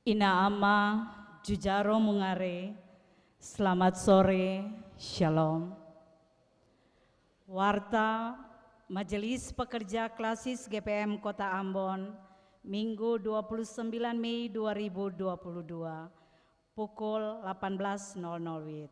Ina Ama Jujaro Mungare, selamat sore, Shalom. Warta Majelis Pekerja Klasis GPM Kota Ambon, Minggu 29 Mei 2022, pukul 18.00 WIB.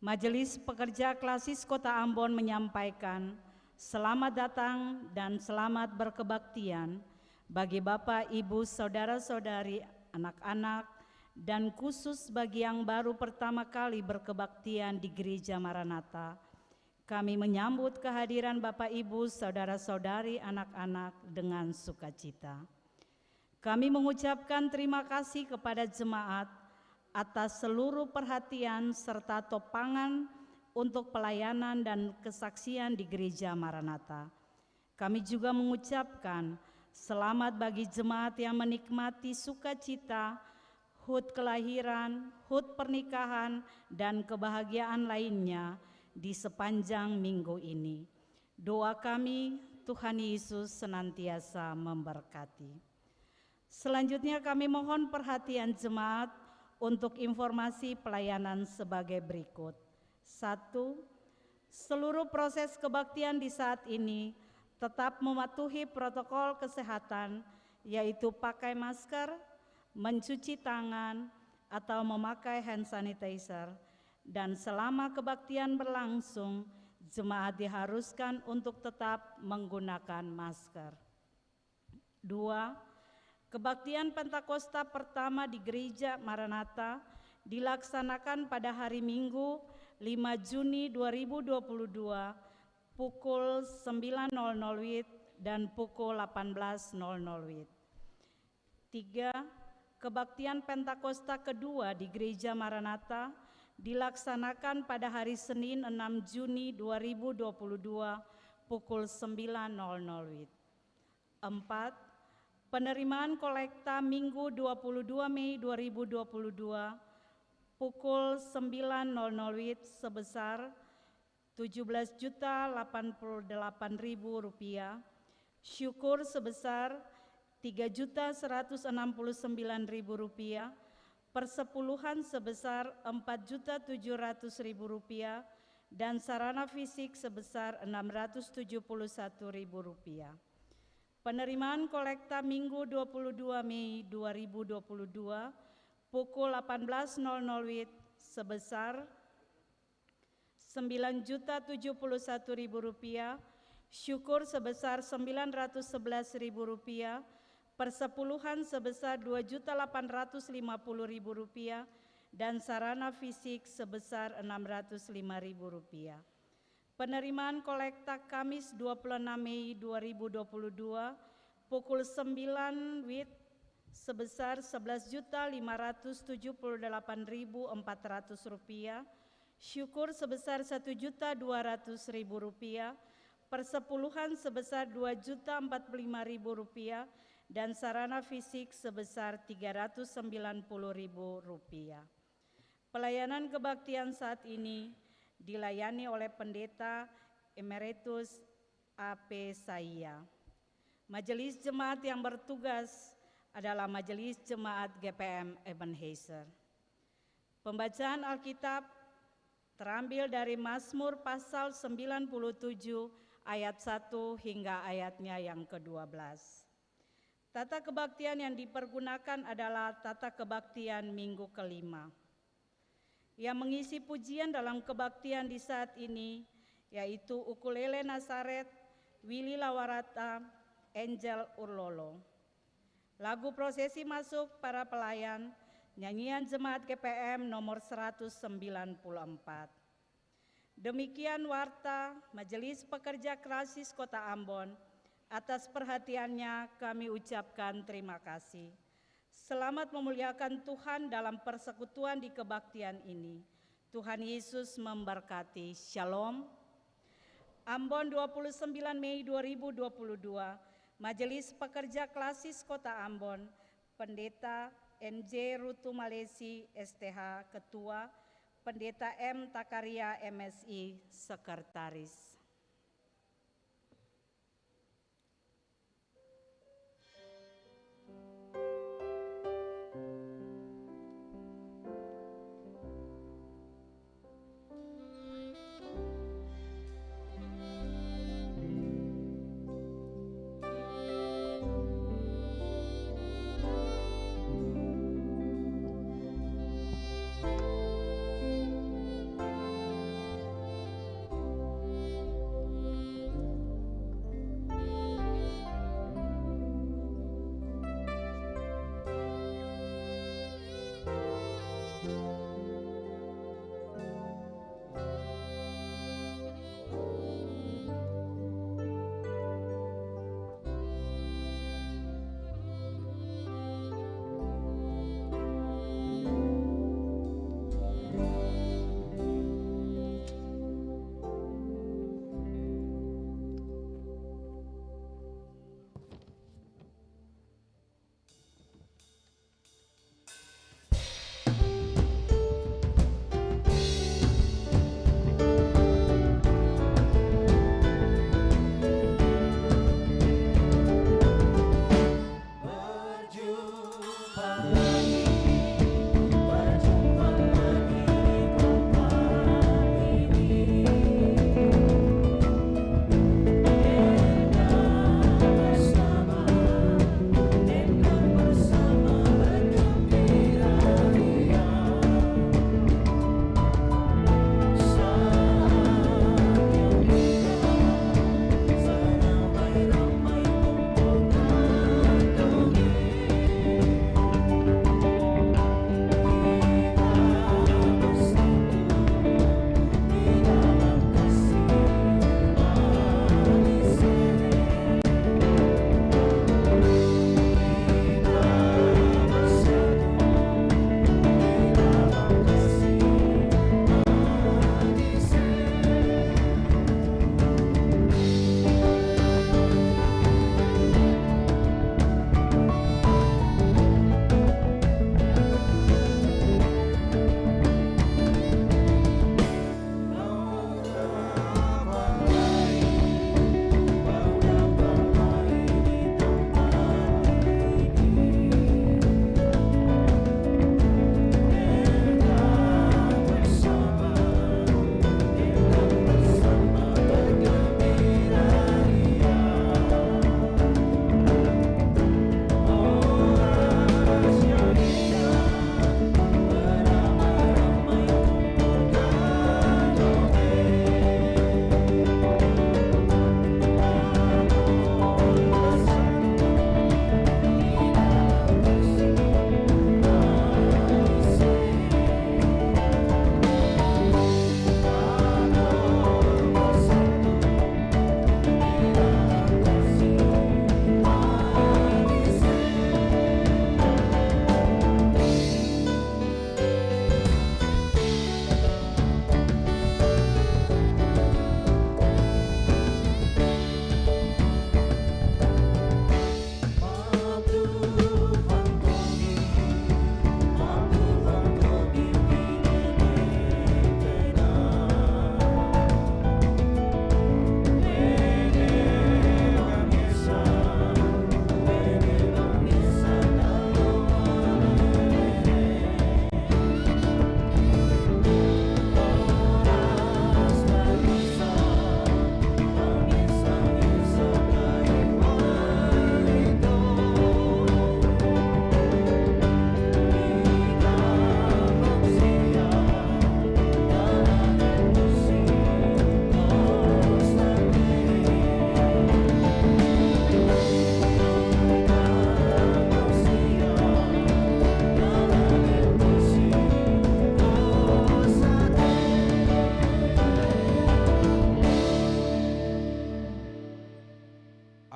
Majelis Pekerja Klasis Kota Ambon menyampaikan selamat datang dan selamat berkebaktian bagi Bapak, Ibu, Saudara-saudari, anak-anak, dan khusus bagi yang baru pertama kali berkebaktian di Gereja Maranatha. Kami menyambut kehadiran Bapak, Ibu, Saudara-saudari, anak-anak dengan sukacita. Kami mengucapkan terima kasih kepada jemaat atas seluruh perhatian serta topangan untuk pelayanan dan kesaksian di Gereja Maranatha. Kami juga mengucapkan selamat bagi jemaat yang menikmati sukacita, HUT kelahiran, HUT pernikahan, dan kebahagiaan lainnya di sepanjang minggu ini. Doa kami, Tuhan Yesus senantiasa memberkati. Selanjutnya kami mohon perhatian jemaat untuk informasi pelayanan sebagai berikut. 1. Seluruh proses kebaktian di saat ini tetap mematuhi protokol kesehatan, yaitu pakai masker, mencuci tangan, atau memakai hand sanitizer. Dan selama kebaktian berlangsung, jemaat diharuskan untuk tetap menggunakan masker. 2. Kebaktian Pentakosta pertama di Gereja Maranatha dilaksanakan pada hari Minggu 5 Juni 2022 pukul 9.00 WIB dan pukul 18.00 WIB. 3. Kebaktian Pentakosta kedua di Gereja Maranatha dilaksanakan pada hari Senin 6 Juni 2022 pukul 9.00 WIB. 4. Penerimaan kolekta Minggu 22 Mei 2022 pukul 9.00 WIB sebesar Rp17.088.000, syukur sebesar Rp3.169.000, persepuluhan sebesar Rp4.700.000, dan sarana fisik sebesar Rp671.000. Penerimaan kolekta Minggu 22 Mei 2022 pukul 18.00 WIB sebesar Rp9.071.000, syukur sebesar Rp911.000, persepuluhan sebesar Rp2.850.000, dan sarana fisik sebesar Rp605.000. Penerimaan kolekta Kamis 26 Mei 2022 pukul 9 WIB sebesar Rp11.578.400, syukur sebesar Rp1.200.000, persepuluhan sebesar Rp2.045.000, dan sarana fisik sebesar Rp390.000. Pelayanan kebaktian saat ini dilayani oleh Pendeta Emeritus A.P. Saya. Majelis jemaat yang bertugas adalah Majelis Jemaat GPM Ebenezer. Pembacaan Alkitab terambil dari Mazmur pasal 97 ayat 1 hingga ayatnya yang ke-12. Tata kebaktian yang dipergunakan adalah tata kebaktian minggu kelima. Yang mengisi pujian dalam kebaktian di saat ini yaitu ukulele Nasaret, Willy Lawarata, Angel Urlolo. Lagu prosesi masuk para pelayan, nyanyian Jemaat GPM nomor 194. Demikian warta Majelis Pekerja Klasis Kota Ambon. Atas perhatiannya kami ucapkan terima kasih. Selamat memuliakan Tuhan dalam persekutuan di kebaktian ini. Tuhan Yesus memberkati. Shalom. Ambon 29 Mei 2022, Majelis Pekerja Klasis Kota Ambon, Pendeta NJ Rutu Malesi STH Ketua, Pendeta M Takaria MSI Sekretaris.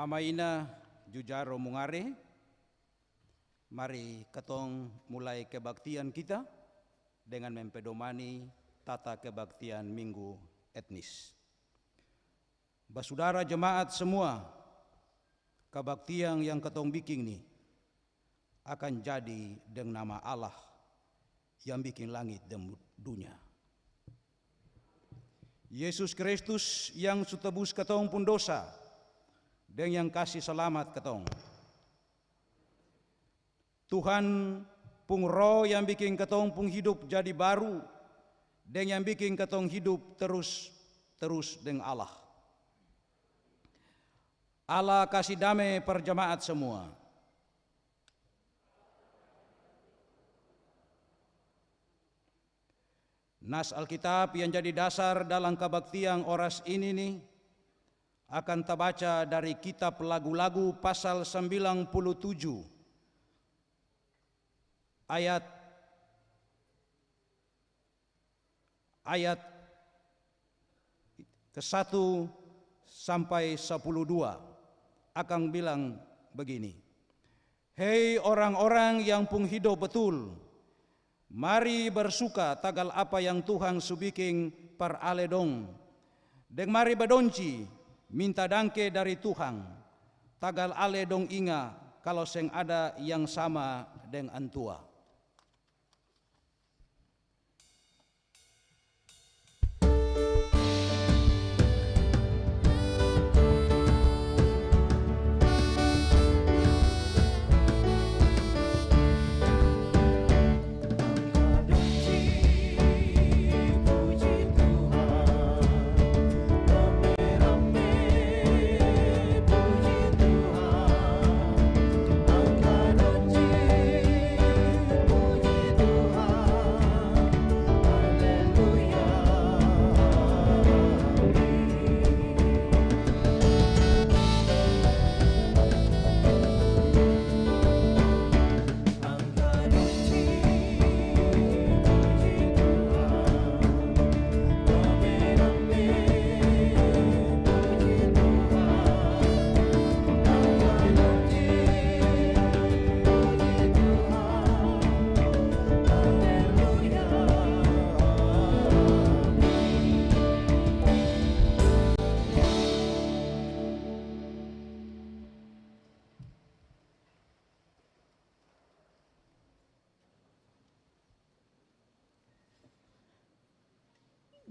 Amaina jujaro mungare, mari ketong mulai kebaktian kita dengan mempedomani tata kebaktian Minggu Etnis. Basudara jemaat semua, kebaktian yang ketong bikin nih akan jadi dengan nama Allah yang bikin langit dan dunia. Yesus Kristus yang sutebus ketong pun dosa dan yang kasih selamat ketong. Tuhan pung roh yang bikin ketong pung hidup jadi baru dan yang bikin ketong hidup terus dengan Allah. Allah kasih damai per jemaat semua. Nas Alkitab yang jadi dasar dalam kebaktian oras ini nih akan terbaca dari kitab lagu-lagu pasal 97 ayat ke-1 sampai 12 akan bilang begini. Hei orang-orang yang pung hidup betul, mari bersuka tagal apa yang Tuhan subiking per aledong. Deng mari bedonci minta dangke dari Tuhan, tagal ale dong inga kalau seng ada yang sama dengan antua.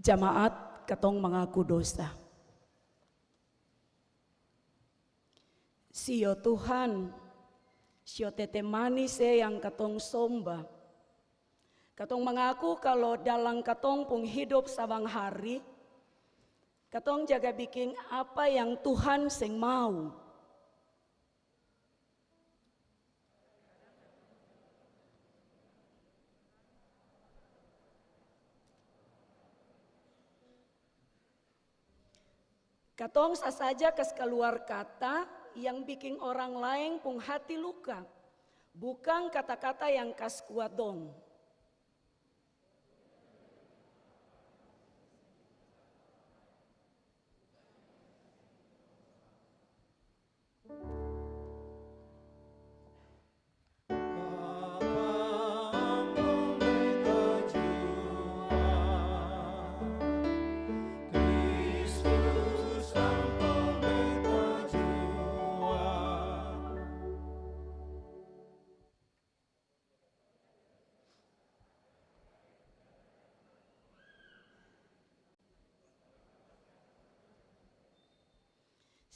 Jamaat ketong mengaku dosa. Sio Tuhan, sio tete manis yang ketong somba. Ketong mengaku kalau dalam ketong pung hidup sabang hari, ketong jaga bikin apa yang Tuhan seng mau. Katong saja kes keluar kata yang bikin orang lain pung hati luka, bukan kata-kata yang kas kuat dong.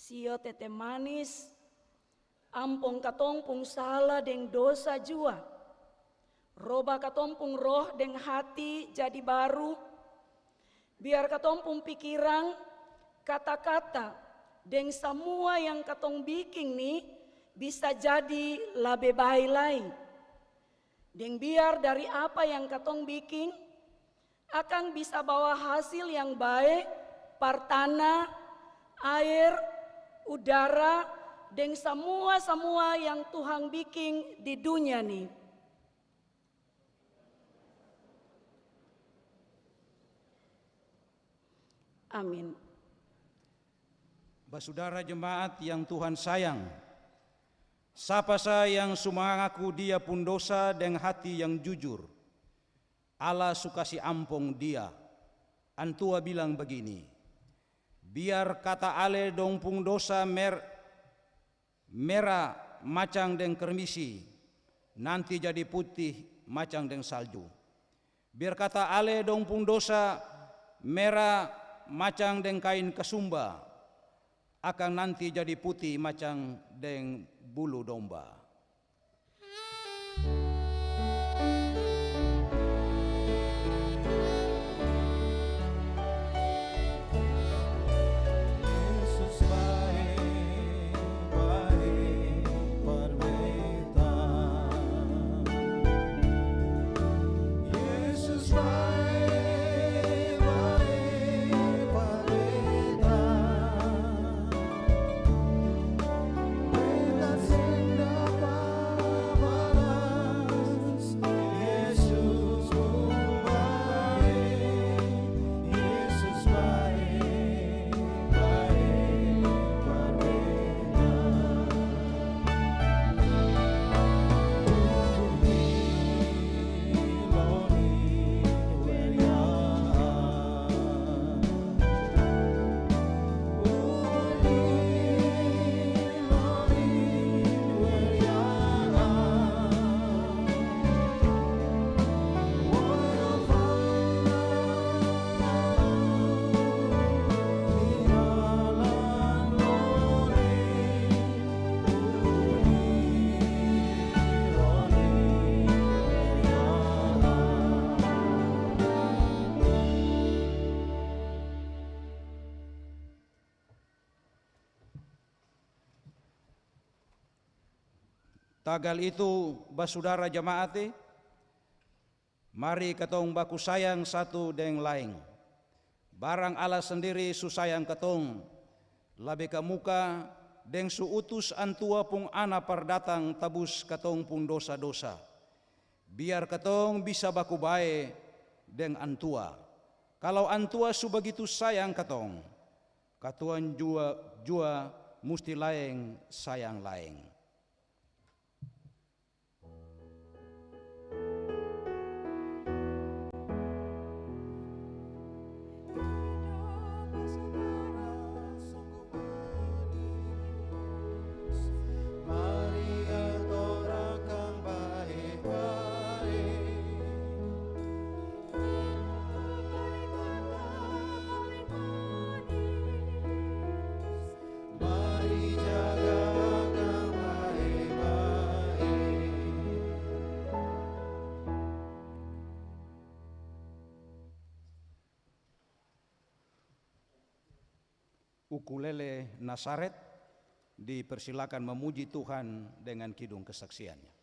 Sio tete manis, ampong katong pung salah deng dosa jua. Roba katong pung roh deng hati jadi baru. Biar katong pung pikiran, kata-kata, deng semua yang katong bikin nih bisa jadi lebih baik lagi. Deng biar dari apa yang katong bikin akan bisa bawa hasil yang baik par tanah, air, udara, dan semua yang Tuhan bikin di dunia nih. Amin. Saudara jemaat yang Tuhan sayang, siapa saya yang sumangaku dia pun dosa dengan hati yang jujur, Allah sukasi ampung dia. Antua bilang begini, biar kata ale dong pung dosa merah macang deng kermisi, nanti jadi putih macang deng salju. Biar kata ale dong pung dosa merah macang deng kain kesumba, akan nanti jadi putih macam deng bulu domba. Tagal itu basudara jemaati, mari ketong baku sayang satu deng lain. Barang Allah sendiri su sayang ketong, labe ke muka deng su utus antua pung ana perdatang tabus ketong pung dosa-dosa. Biar ketong bisa baku bae deng antua. Kalau antua su begitu sayang ketong, katuan jua musti laeng sayang laeng. Ukulele Nasaret dipersilakan memuji Tuhan dengan kidung kesaksiannya.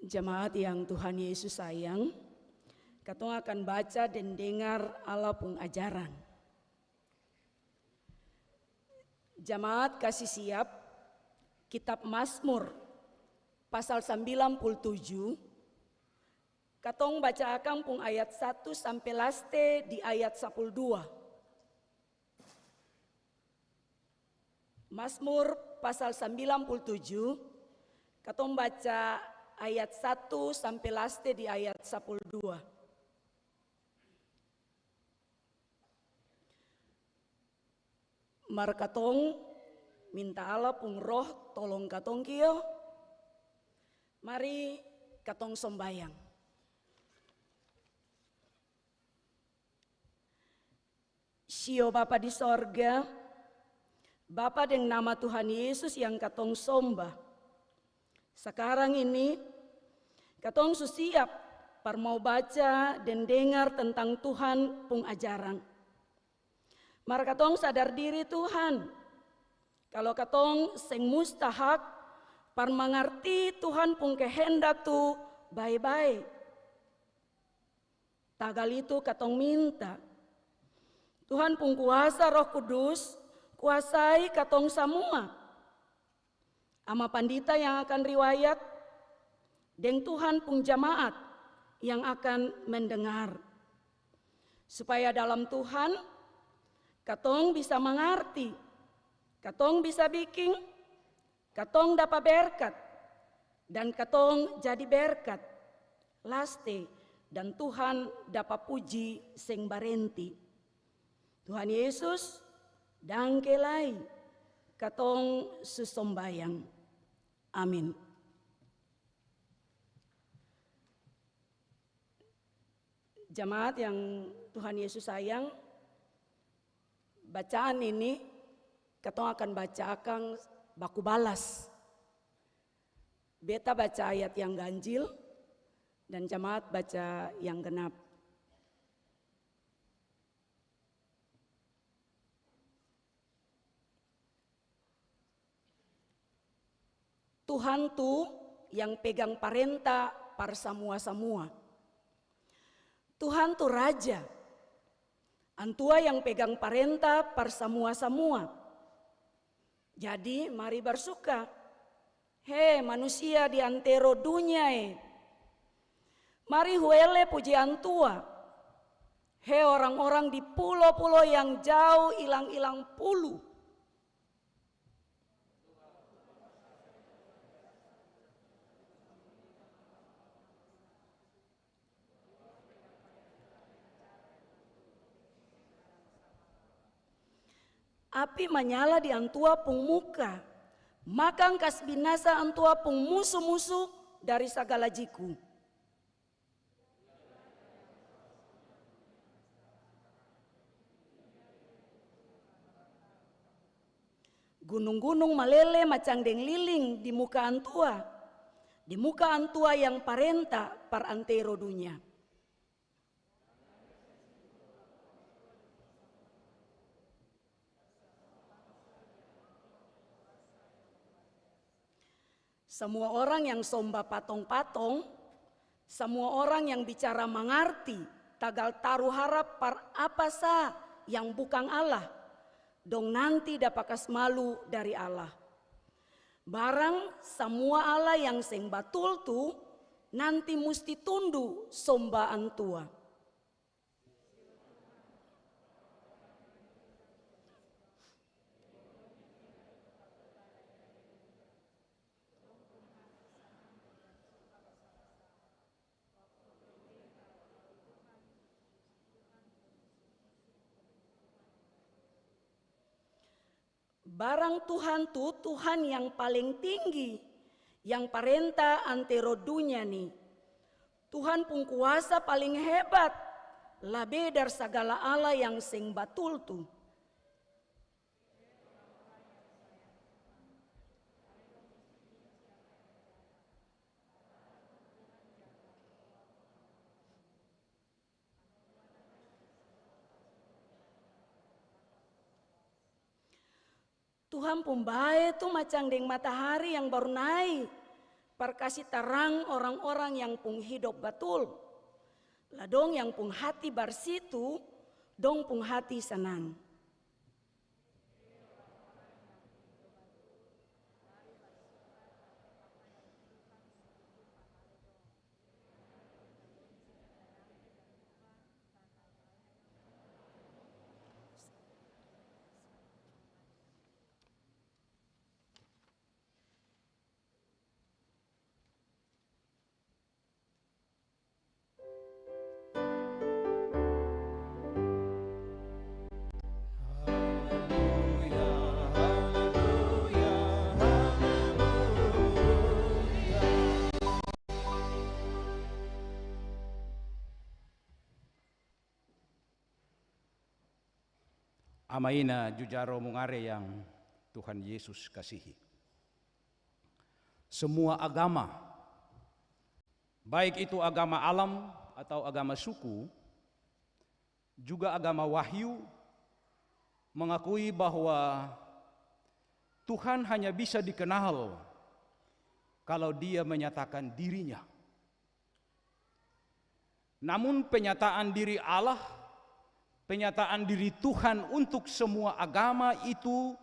Jemaat yang Tuhan Yesus sayang, katong akan baca dan dengar Allah pun ajaran. Jemaat kasih siap, kitab Mazmur pasal 97, katong baca akan pun ayat 1 sampai laste di ayat 12. Mazmur pasal 97, katong baca ayat 1 sampai laste di ayat 12. Mar katong minta Allah pun roh tolong katong kio. Mari katong sombayang. Sio Bapa di sorga, Bapa dengan nama Tuhan Yesus yang katong sombah. Sekarang ini katong siap par mau baca dan dengar tentang Tuhan pun ajaran. Mar katong sadar diri Tuhan, kalau katong seng mustahak par mengerti Tuhan pun kehendak tu baik-baik. Tagal itu katong minta Tuhan pun kuasa Roh Kudus kuasai katong semua. Ama pandita yang akan riwayat, dan Tuhan pun jamaat yang akan mendengar. Supaya dalam Tuhan, katong bisa mengerti, katong bisa bikin, katong dapat berkat, dan katong jadi berkat, laste, dan Tuhan dapat puji sing barenti. Tuhan Yesus, dangkelai, katong susombayang. Amin. Jemaat yang Tuhan Yesus sayang, bacaan ini katong akan bacakan baku balas. Beta baca ayat yang ganjil dan jemaat baca yang genap. Tuhan tu yang pegang parenta par semua-semua. Tuhan tu raja. Antua yang pegang parenta par semua-semua. Jadi mari bersuka. He manusia di antero dunia mari huele puji antua. He orang-orang di pulau-pulau yang jauh ilang-ilang puluh. Api menyala di antua pung muka, makang kas binasa antua pung musuh-musuh dari segala jiku. Gunung-gunung malele macang deng liling di muka antua yang parenta par antero dunia. Semua orang yang somba patong-patong, semua orang yang bicara mengerti, tagal taruh harap par apa sah yang bukan Allah, dong nanti dapat kas malu dari Allah. Barang semua Allah yang seng batul tu, nanti mesti tundu somba antua. Barang Tuhan tu Tuhan yang paling tinggi, yang parenta antero dunia nih. Tuhan pun kuasa paling hebat, lebih dari segala Allah yang sing batul tu. Tuhan pun bae tu macam deng matahari yang baru naik. Perkasih terang orang-orang yang pung hidup betul. Ladong yang pung hati bersih tu, dong pung hati senang. Amaina jujaro mungare yang Tuhan Yesus kasihi. Semua agama, baik itu agama alam atau agama suku, juga agama wahyu, mengakui bahwa Tuhan hanya bisa dikenal kalau Dia menyatakan dirinya. Namun penyataan diri Allah, penyataan diri Tuhan untuk semua agama itu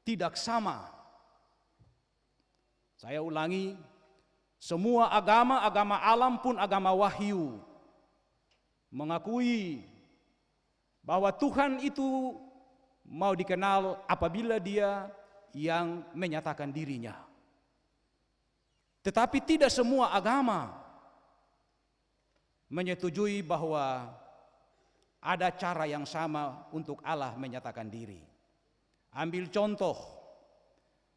tidak sama. Saya ulangi, semua agama, agama alam pun agama wahyu, mengakui bahwa Tuhan itu mau dikenal apabila Dia yang menyatakan dirinya. Tetapi tidak semua agama menyetujui bahwa ada cara yang sama untuk Allah menyatakan diri. Ambil contoh,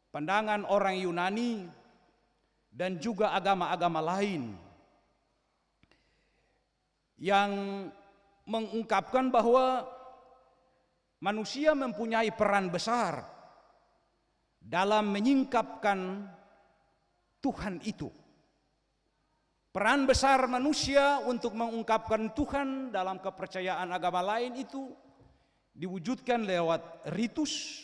pandangan orang Yunani dan juga agama-agama lain yang mengungkapkan bahwa manusia mempunyai peran besar dalam menyingkapkan Tuhan itu. Peran besar manusia untuk mengungkapkan Tuhan dalam kepercayaan agama lain itu diwujudkan lewat ritus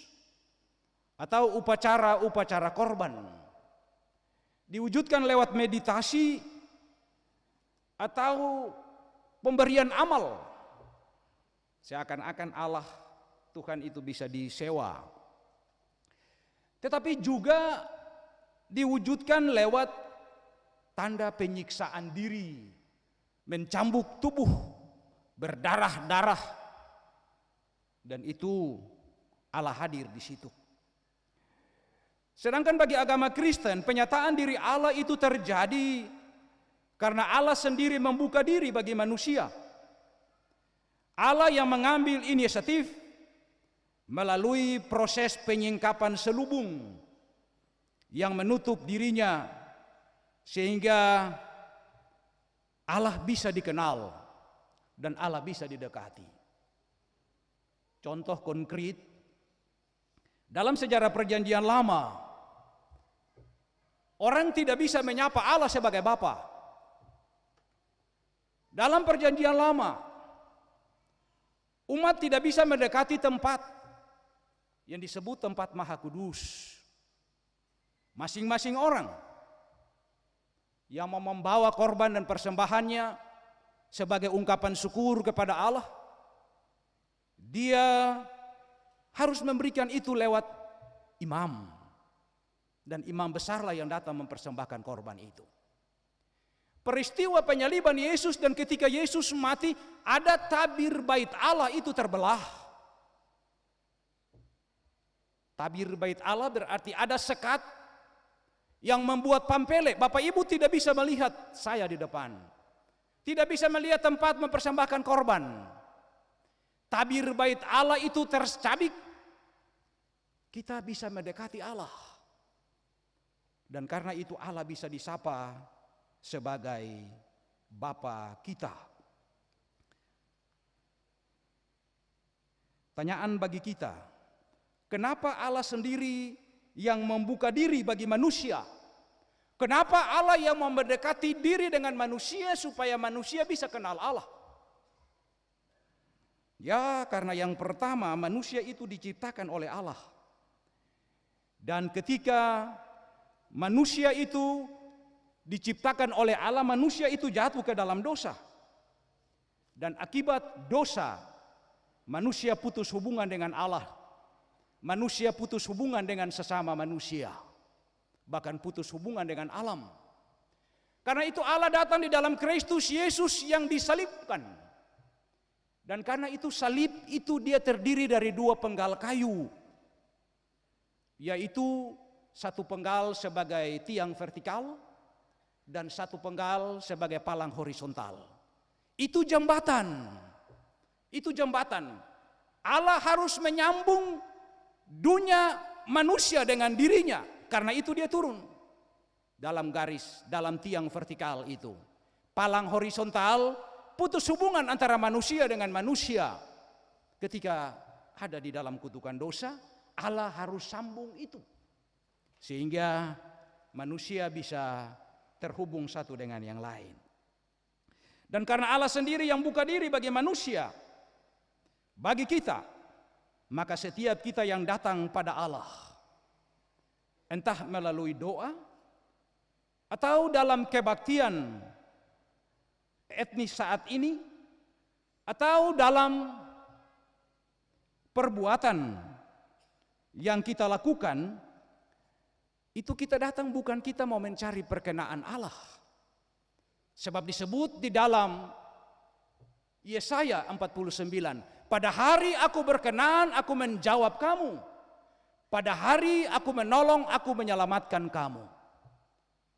atau upacara-upacara korban. Diwujudkan lewat meditasi atau pemberian amal. Seakan-akan Allah, Tuhan itu bisa disewa. Tetapi juga diwujudkan lewat tanda penyiksaan diri, mencambuk tubuh, berdarah-darah, dan itu Allah hadir di situ. Sedangkan bagi agama Kristen, penyataan diri Allah itu terjadi karena Allah sendiri membuka diri bagi manusia. Allah yang mengambil inisiatif melalui proses penyingkapan selubung yang menutup dirinya, sehingga Allah bisa dikenal dan Allah bisa didekati. Contoh konkret, dalam sejarah perjanjian lama, orang tidak bisa menyapa Allah sebagai Bapa. Dalam perjanjian lama, umat tidak bisa mendekati tempat yang disebut tempat Maha Kudus. Masing-masing orang yang mau membawa korban dan persembahannya sebagai ungkapan syukur kepada Allah, dia harus memberikan itu lewat imam. Dan imam besarlah yang datang mempersembahkan korban itu. Peristiwa penyaliban Yesus dan ketika Yesus mati, ada tabir bait Allah itu terbelah. Tabir bait Allah berarti ada sekat yang membuat pampelek. Bapak Ibu tidak bisa melihat saya di depan, tidak bisa melihat tempat mempersembahkan korban. Tabir bait Allah itu tercabik. Kita bisa mendekati Allah, dan karena itu Allah bisa disapa sebagai Bapa kita. Tanyaan bagi kita, kenapa Allah sendiri yang membuka diri bagi manusia? Kenapa Allah yang mendekati diri dengan manusia supaya manusia bisa kenal Allah? Ya, karena yang pertama, manusia itu diciptakan oleh Allah. Dan ketika manusia itu diciptakan oleh Allah, manusia itu jatuh ke dalam dosa. Dan akibat dosa, manusia putus hubungan dengan Allah. Manusia putus hubungan dengan sesama manusia. Bahkan putus hubungan dengan alam. Karena itu Allah datang di dalam Kristus Yesus yang disalibkan. Dan karena itu salib itu dia terdiri dari dua penggal kayu. Yaitu satu penggal sebagai tiang vertikal dan satu penggal sebagai palang horizontal. Itu jembatan. Itu jembatan. Allah harus menyambung dunia manusia dengan dirinya. Karena itu dia turun dalam garis, dalam tiang vertikal itu. Palang horizontal, putus hubungan antara manusia dengan manusia. Ketika ada di dalam kutukan dosa, Allah harus sambung itu. Sehingga manusia bisa terhubung satu dengan yang lain. Dan karena Allah sendiri yang buka diri bagi manusia, bagi kita, maka setiap kita yang datang pada Allah, entah melalui doa atau dalam kebaktian etnis saat ini, atau dalam perbuatan yang kita lakukan, itu kita datang bukan kita mau mencari perkenaan Allah. Sebab disebut di dalam Yesaya 49, pada hari aku berkenan, aku menjawab kamu. Pada hari aku menolong, aku menyelamatkan kamu.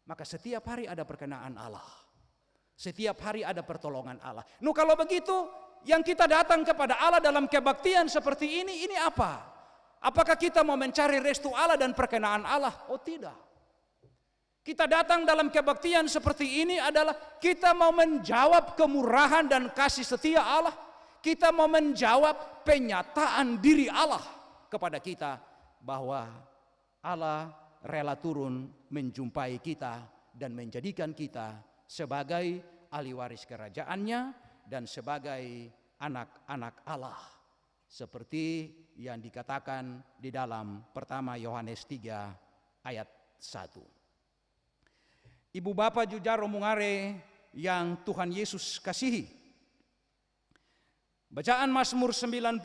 Maka setiap hari ada perkenaan Allah. Setiap hari ada pertolongan Allah. Kalau begitu, yang kita datang kepada Allah dalam kebaktian seperti ini apa? Apakah kita mau mencari restu Allah dan perkenaan Allah? Oh tidak. Kita datang dalam kebaktian seperti ini adalah kita mau menjawab kemurahan dan kasih setia Allah. Kita mau menjawab penyataan diri Allah kepada kita, bahwa Allah rela turun menjumpai kita dan menjadikan kita sebagai ahli waris kerajaannya dan sebagai anak-anak Allah. Seperti yang dikatakan di dalam pertama Yohanes 3 ayat 1. Ibu Bapak Jujaro Mungare yang Tuhan Yesus kasihi. Bacaan Mazmur 97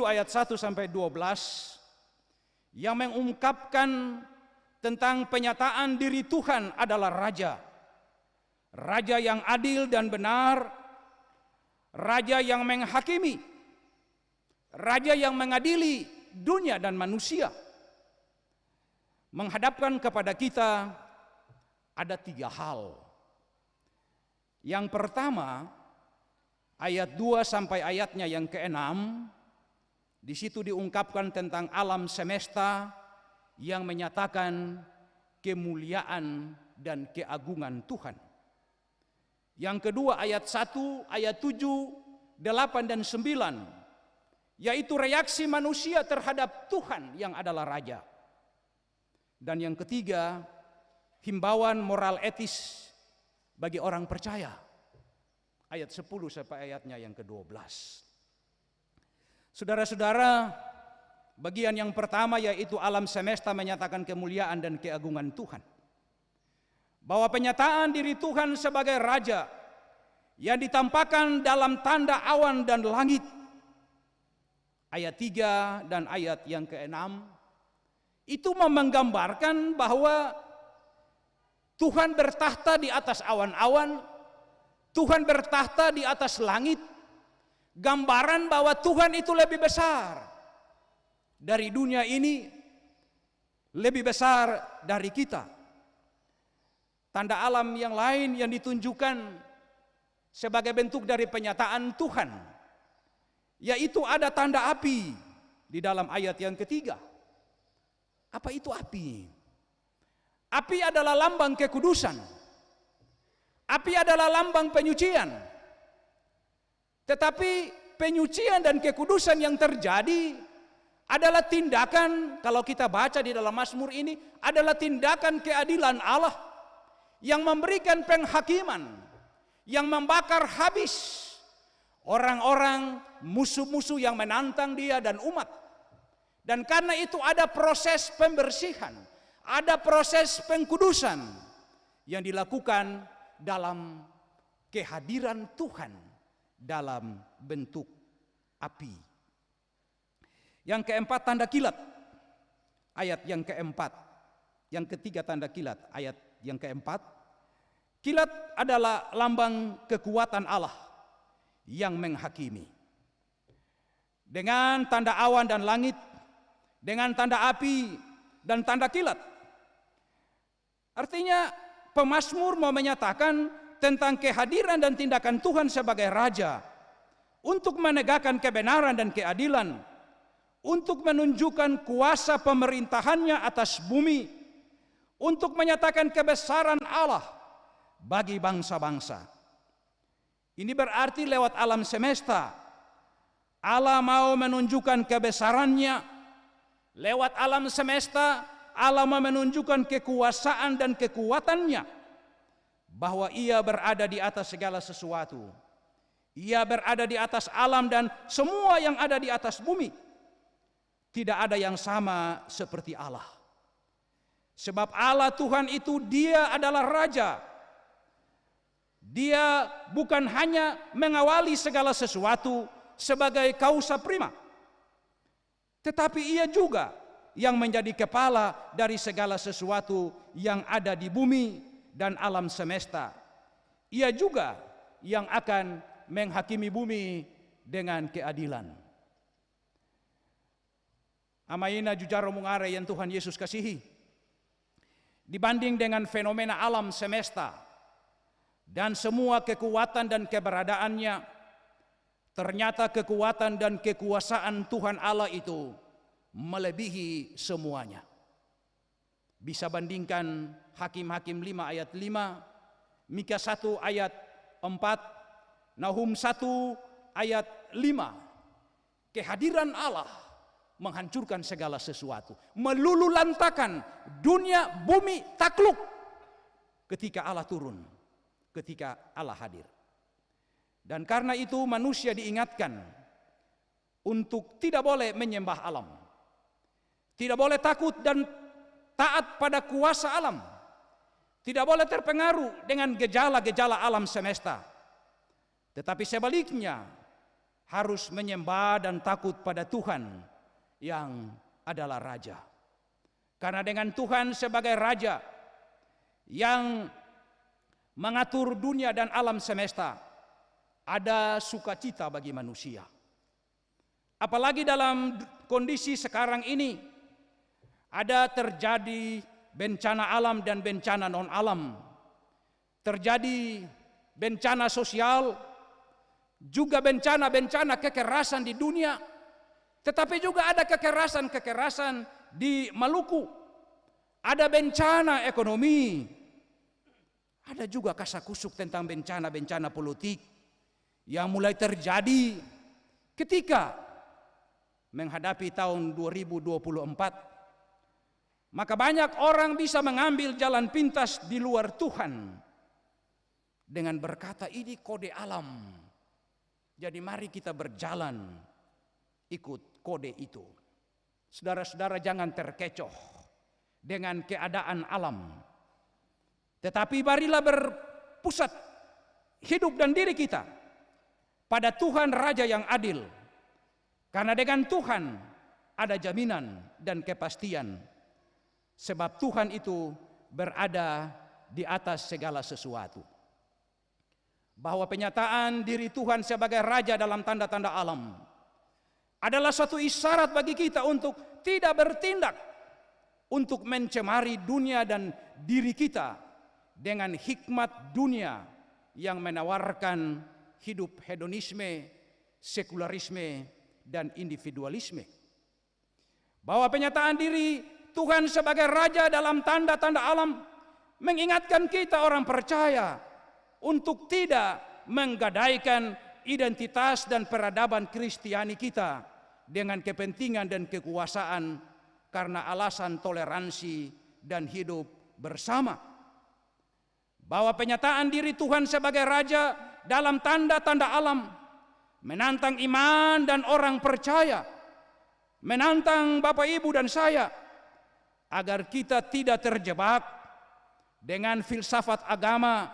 ayat 1 sampai 12 yang mengungkapkan tentang penyataan diri Tuhan adalah Raja. Raja yang adil dan benar, Raja yang menghakimi, Raja yang mengadili dunia dan manusia. Menghadapkan kepada kita ada 3 hal. Yang pertama, ayat 2 sampai ayatnya yang ke-6, di situ diungkapkan tentang alam semesta yang menyatakan kemuliaan dan keagungan Tuhan. Yang kedua, ayat 1, ayat 7, 8 dan 9, yaitu reaksi manusia terhadap Tuhan yang adalah Raja. Dan yang ketiga, himbauan moral etis bagi orang percaya. Ayat 10 sampai ayatnya yang ke-12. Saudara-saudara, bagian yang pertama yaitu alam semesta menyatakan kemuliaan dan keagungan Tuhan. Bahwa penyataan diri Tuhan sebagai Raja yang ditampakkan dalam tanda awan dan langit. Ayat 3 dan ayat yang ke-6 itu menggambarkan bahwa Tuhan bertahta di atas awan-awan, Tuhan bertahta di atas langit. Gambaran bahwa Tuhan itu lebih besar dari dunia ini, lebih besar dari kita. Tanda alam yang lain yang ditunjukkan sebagai bentuk dari penyataan Tuhan, yaitu ada tanda api di dalam ayat yang ketiga. Apa itu api? Api adalah lambang kekudusan. Api adalah lambang penyucian. Tetapi penyucian dan kekudusan yang terjadi adalah tindakan, kalau kita baca di dalam Mazmur ini, adalah tindakan keadilan Allah yang memberikan penghakiman, yang membakar habis orang-orang musuh-musuh yang menantang dia dan umat. Dan karena itu ada proses pembersihan, ada proses pengkudusan yang dilakukan dalam kehadiran Tuhan dalam bentuk api. Yang keempat, tanda kilat. Ayat yang keempat. Yang ketiga, tanda kilat. Ayat yang keempat. Kilat adalah lambang kekuatan Allah yang menghakimi. Dengan tanda awan dan langit, dengan tanda api dan tanda kilat. Artinya pemazmur mau menyatakan tentang kehadiran dan tindakan Tuhan sebagai Raja untuk menegakkan kebenaran dan keadilan, untuk menunjukkan kuasa pemerintahannya atas bumi, untuk menyatakan kebesaran Allah bagi bangsa-bangsa. Ini berarti lewat alam semesta Allah mau menunjukkan kebesarannya. Lewat alam semesta Allah mau menunjukkan kekuasaan dan kekuatannya, bahwa Ia berada di atas segala sesuatu. Ia berada di atas alam dan semua yang ada di atas bumi. Tidak ada yang sama seperti Allah. Sebab Allah Tuhan itu, Dia adalah Raja. Dia bukan hanya mengawali segala sesuatu sebagai kausa prima, tetapi Ia juga yang menjadi kepala dari segala sesuatu yang ada di bumi dan alam semesta. Ia juga yang akan menghakimi bumi dengan keadilan. Amaina jujaro mungare yang Tuhan Yesus kasihi, dibanding dengan fenomena alam semesta dan semua kekuatan dan keberadaannya, ternyata kekuatan dan kekuasaan Tuhan Allah itu melebihi semuanya. Bisa bandingkan Hakim-Hakim 5 ayat 5, Mika 1 ayat 4, Nahum 1 ayat 5. Kehadiran Allah menghancurkan segala sesuatu, melululantakan dunia, bumi takluk ketika Allah turun, ketika Allah hadir. Dan karena itu manusia diingatkan untuk tidak boleh menyembah alam, tidak boleh takut dan taat pada kuasa alam, tidak boleh terpengaruh dengan gejala-gejala alam semesta, tetapi sebaliknya harus menyembah dan takut pada Tuhan yang adalah Raja. Karena dengan Tuhan sebagai Raja yang mengatur dunia dan alam semesta, ada sukacita bagi manusia. Apalagi dalam kondisi sekarang ini, ada terjadi bencana alam dan bencana non alam, terjadi bencana sosial, juga bencana-bencana kekerasan di dunia, tetapi juga ada kekerasan-kekerasan di Maluku, ada bencana ekonomi, ada juga kasakusuk tentang bencana-bencana politik yang mulai terjadi ketika menghadapi tahun 2024. Maka banyak orang bisa mengambil jalan pintas di luar Tuhan dengan berkata, ini kode alam, jadi mari kita berjalan ikut kode itu. Saudara-saudara, jangan terkecoh dengan keadaan alam, tetapi marilah berpusat hidup dan diri kita pada Tuhan Raja yang adil. Karena dengan Tuhan ada jaminan dan kepastian. Sebab Tuhan itu berada di atas segala sesuatu. Bahwa penyataan diri Tuhan sebagai Raja dalam tanda-tanda alam adalah suatu isyarat bagi kita untuk tidak bertindak untuk mencemari dunia dan diri kita dengan hikmat dunia yang menawarkan hidup hedonisme, sekularisme, dan individualisme. Bahwa penyataan diri Tuhan sebagai Raja dalam tanda-tanda alam mengingatkan kita orang percaya untuk tidak menggadaikan identitas dan peradaban Kristiani kita dengan kepentingan dan kekuasaan karena alasan toleransi dan hidup bersama. Bahwa penyataan diri Tuhan sebagai Raja dalam tanda-tanda alam menantang iman dan orang percaya, menantang Bapak Ibu dan saya, agar kita tidak terjebak dengan filsafat agama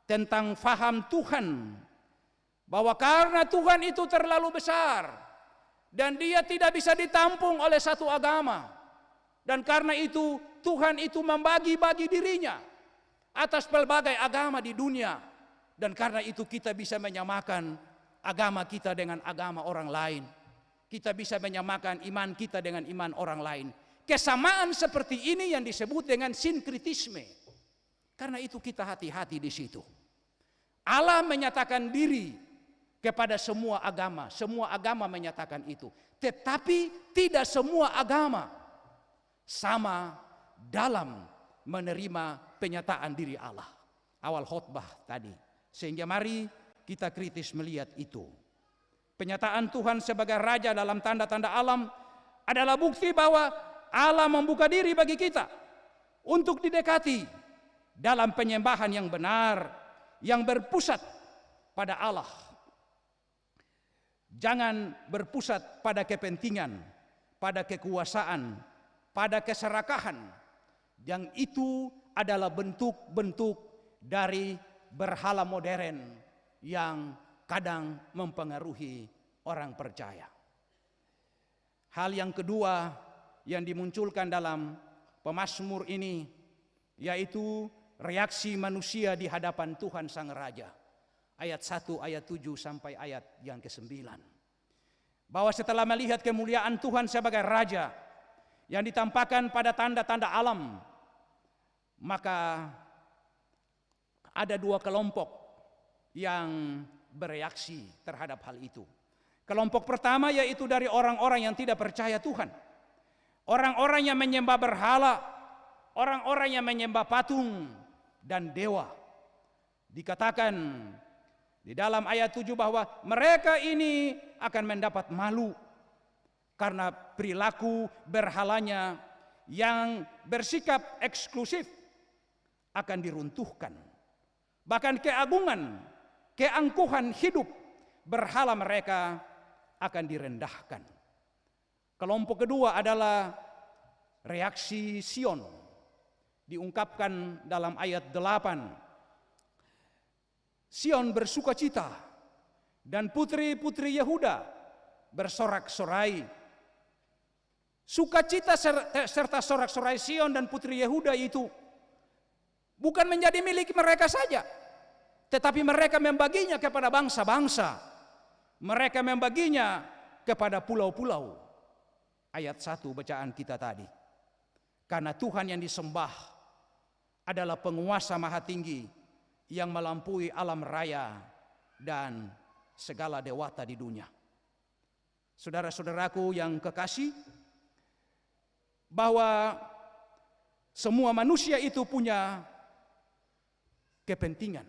tentang faham Tuhan, bahwa karena Tuhan itu terlalu besar dan dia tidak bisa ditampung oleh satu agama, dan karena itu Tuhan itu membagi-bagi dirinya atas berbagai agama di dunia, dan karena itu kita bisa menyamakan agama kita dengan agama orang lain, kita bisa menyamakan iman kita dengan iman orang lain. Kesamaan seperti ini yang disebut dengan sinkritisme. Karena itu kita hati-hati di situ. Allah menyatakan diri kepada semua agama menyatakan itu. Tetapi tidak semua agama sama dalam menerima penyataan diri Allah. Awal khotbah tadi. Sehingga mari kita kritis melihat itu. Penyataan Tuhan sebagai Raja dalam tanda-tanda alam adalah bukti bahwa Allah membuka diri bagi kita untuk didekati dalam penyembahan yang benar, yang berpusat pada Allah. Jangan berpusat pada kepentingan, pada kekuasaan, pada keserakahan. Yang itu adalah bentuk-bentuk dari berhala modern yang kadang mempengaruhi orang percaya. Hal yang kedua yang dimunculkan dalam pemazmur ini yaitu reaksi manusia di hadapan Tuhan Sang Raja. Ayat 1, ayat 7 sampai ayat yang ke-9. Bahwa setelah melihat kemuliaan Tuhan sebagai Raja yang ditampakkan pada tanda-tanda alam, maka ada dua kelompok yang bereaksi terhadap hal itu. Kelompok pertama yaitu dari orang-orang yang tidak percaya Tuhan. Orang-orang yang menyembah berhala, orang-orang yang menyembah patung dan dewa. Dikatakan di dalam ayat 7 bahwa mereka ini akan mendapat malu karena perilaku berhalanya yang bersikap eksklusif akan diruntuhkan. Bahkan keagungan, keangkuhan hidup berhala mereka akan direndahkan. Kelompok kedua adalah reaksi Sion. Diungkapkan dalam ayat 8. Sion bersukacita dan putri-putri Yehuda bersorak-sorai. Sukacita serta sorak-sorai Sion dan putri Yehuda itu bukan menjadi milik mereka saja, tetapi mereka membaginya kepada bangsa-bangsa. Mereka membaginya kepada pulau-pulau. Ayat 1 bacaan kita tadi. Karena Tuhan yang disembah adalah penguasa maha tinggi yang melampaui alam raya dan segala dewata di dunia. Saudara-saudaraku yang kekasih, bahwa semua manusia itu punya kepentingan.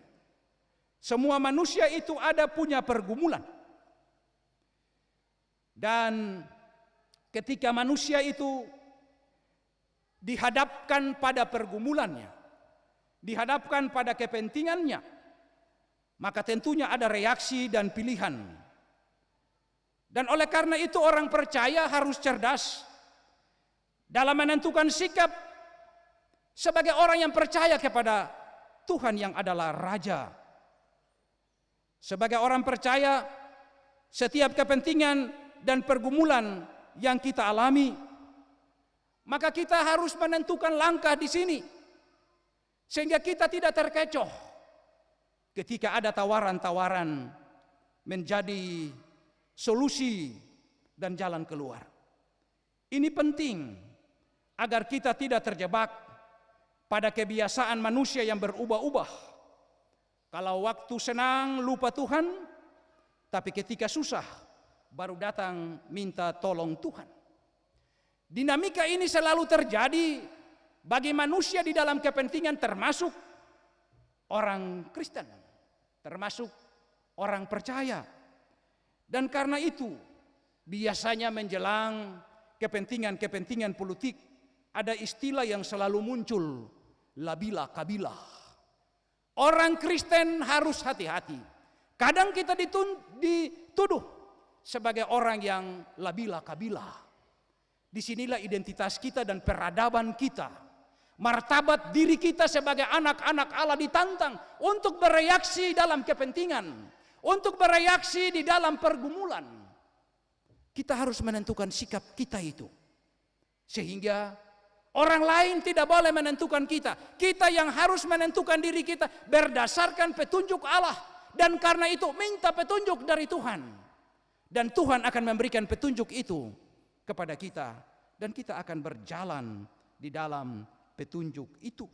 Semua manusia itu punya pergumulan. Dan ketika manusia itu dihadapkan pada pergumulannya, dihadapkan pada kepentingannya, maka tentunya ada reaksi dan pilihan. Dan oleh karena itu orang percaya harus cerdas dalam menentukan sikap sebagai orang yang percaya kepada Tuhan yang adalah Raja. Sebagai orang percaya, setiap kepentingan dan pergumulan yang kita alami, maka kita harus menentukan langkah di sini sehingga kita tidak terkecoh ketika ada tawaran-tawaran menjadi solusi dan jalan keluar. Ini penting agar kita tidak terjebak pada kebiasaan manusia yang berubah-ubah. Kalau waktu senang lupa Tuhan, tapi ketika susah baru datang minta tolong Tuhan. Dinamika ini selalu terjadi bagi manusia di dalam kepentingan, termasuk orang Kristen, termasuk orang percaya. Dan karena itu biasanya menjelang kepentingan-kepentingan politik ada istilah yang selalu muncul, labila kabilah. Orang Kristen harus hati-hati. Kadang kita dituduh sebagai orang yang labila kabilah. Disinilah identitas kita dan peradaban kita Martabat diri kita sebagai anak-anak Allah ditantang untuk bereaksi dalam kepentingan, untuk bereaksi di dalam pergumulan. Kita harus menentukan sikap kita itu. Sehingga orang lain tidak boleh menentukan kita. Kita yang harus menentukan diri kita berdasarkan petunjuk Allah. Dan karena itu minta petunjuk dari Tuhan. Dan Tuhan akan memberikan petunjuk itu kepada kita. Dan kita akan berjalan di dalam petunjuk itu.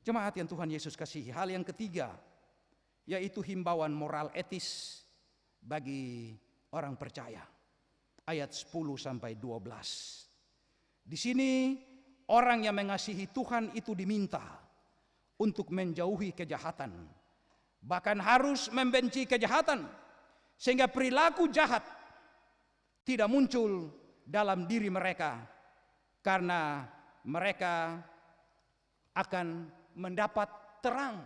Jemaat yang Tuhan Yesus kasihi, hal yang ketiga yaitu himbauan moral etis bagi orang percaya. Ayat 10 sampai 12. Di sini orang yang mengasihi Tuhan itu diminta untuk menjauhi kejahatan. Bahkan harus membenci kejahatan sehingga perilaku jahat tidak muncul dalam diri mereka, karena mereka akan mendapat terang.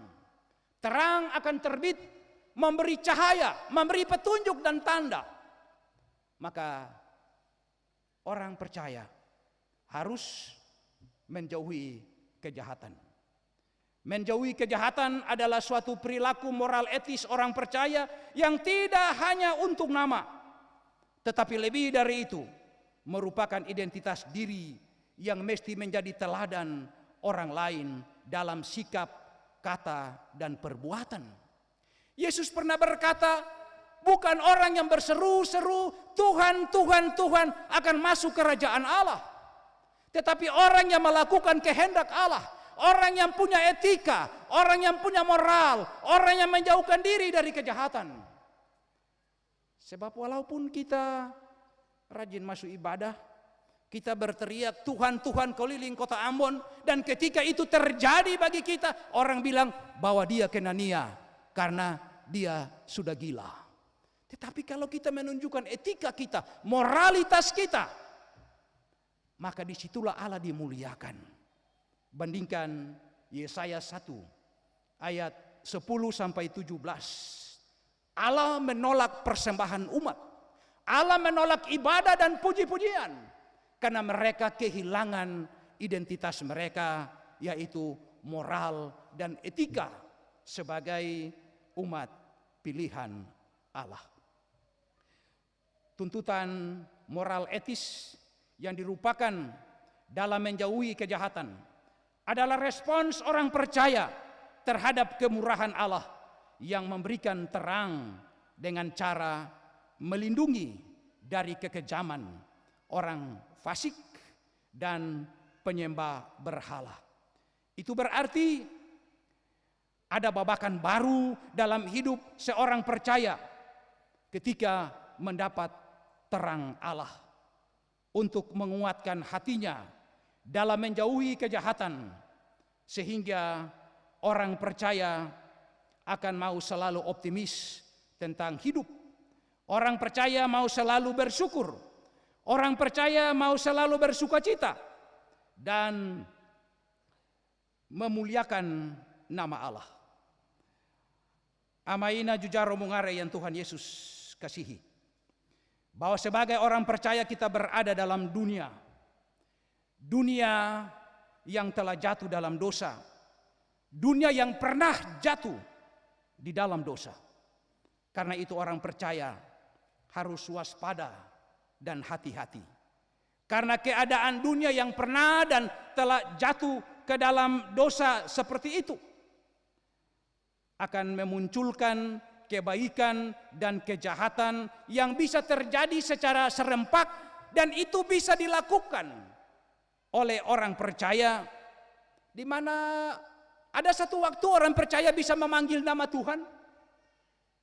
Terang akan terbit, memberi cahaya, memberi petunjuk dan tanda. Maka orang percaya harus menjauhi kejahatan. Menjauhi kejahatan adalah suatu perilaku moral etis orang percaya yang tidak hanya untuk nama, tetapi lebih dari itu merupakan identitas diri yang mesti menjadi teladan orang lain dalam sikap, kata, dan perbuatan. Yesus pernah berkata, bukan orang yang berseru-seru Tuhan, Tuhan, Tuhan akan masuk kerajaan Allah, tetapi orang yang melakukan kehendak Allah, orang yang punya etika, orang yang punya moral, orang yang menjauhkan diri dari kejahatan. Sebab walaupun kita rajin masuk ibadah, kita berteriak Tuhan, Tuhan keliling kota Ambon, dan ketika itu terjadi bagi kita, orang bilang bahwa dia Kenania karena dia sudah gila. Tetapi kalau kita menunjukkan etika kita, moralitas kita, maka disitulah Allah dimuliakan. Bandingkan Yesaya 1 ayat 10 sampai 17. Allah menolak persembahan umat. Allah menolak ibadah dan puji-pujian karena mereka kehilangan identitas mereka, yaitu moral dan etika sebagai umat pilihan Allah. Tuntutan moral etis yang dirupakan dalam menjauhi kejahatan adalah respons orang percaya terhadap kemurahan Allah yang memberikan terang dengan cara melindungi dari kekejaman orang fasik dan penyembah berhala. Itu berarti ada babakan baru dalam hidup seorang percaya ketika mendapat terang Allah untuk menguatkan hatinya dalam menjauhi kejahatan, sehingga orang percaya akan mau selalu optimis tentang hidup. Orang percaya mau selalu bersyukur. Orang percaya mau selalu bersukacita dan memuliakan nama Allah. Amaina jujaro mungare yang Tuhan Yesus kasihi, bahwa sebagai orang percaya kita berada dalam dunia yang telah jatuh dalam dosa, dunia yang pernah jatuh di dalam dosa. Karena itu orang percaya harus waspada dan hati-hati. Karena keadaan dunia yang pernah dan telah jatuh ke dalam dosa seperti itu akan memunculkan kebaikan dan kejahatan yang bisa terjadi secara serempak, dan itu bisa dilakukan oleh orang percaya, di mana ada satu waktu orang percaya bisa memanggil nama Tuhan,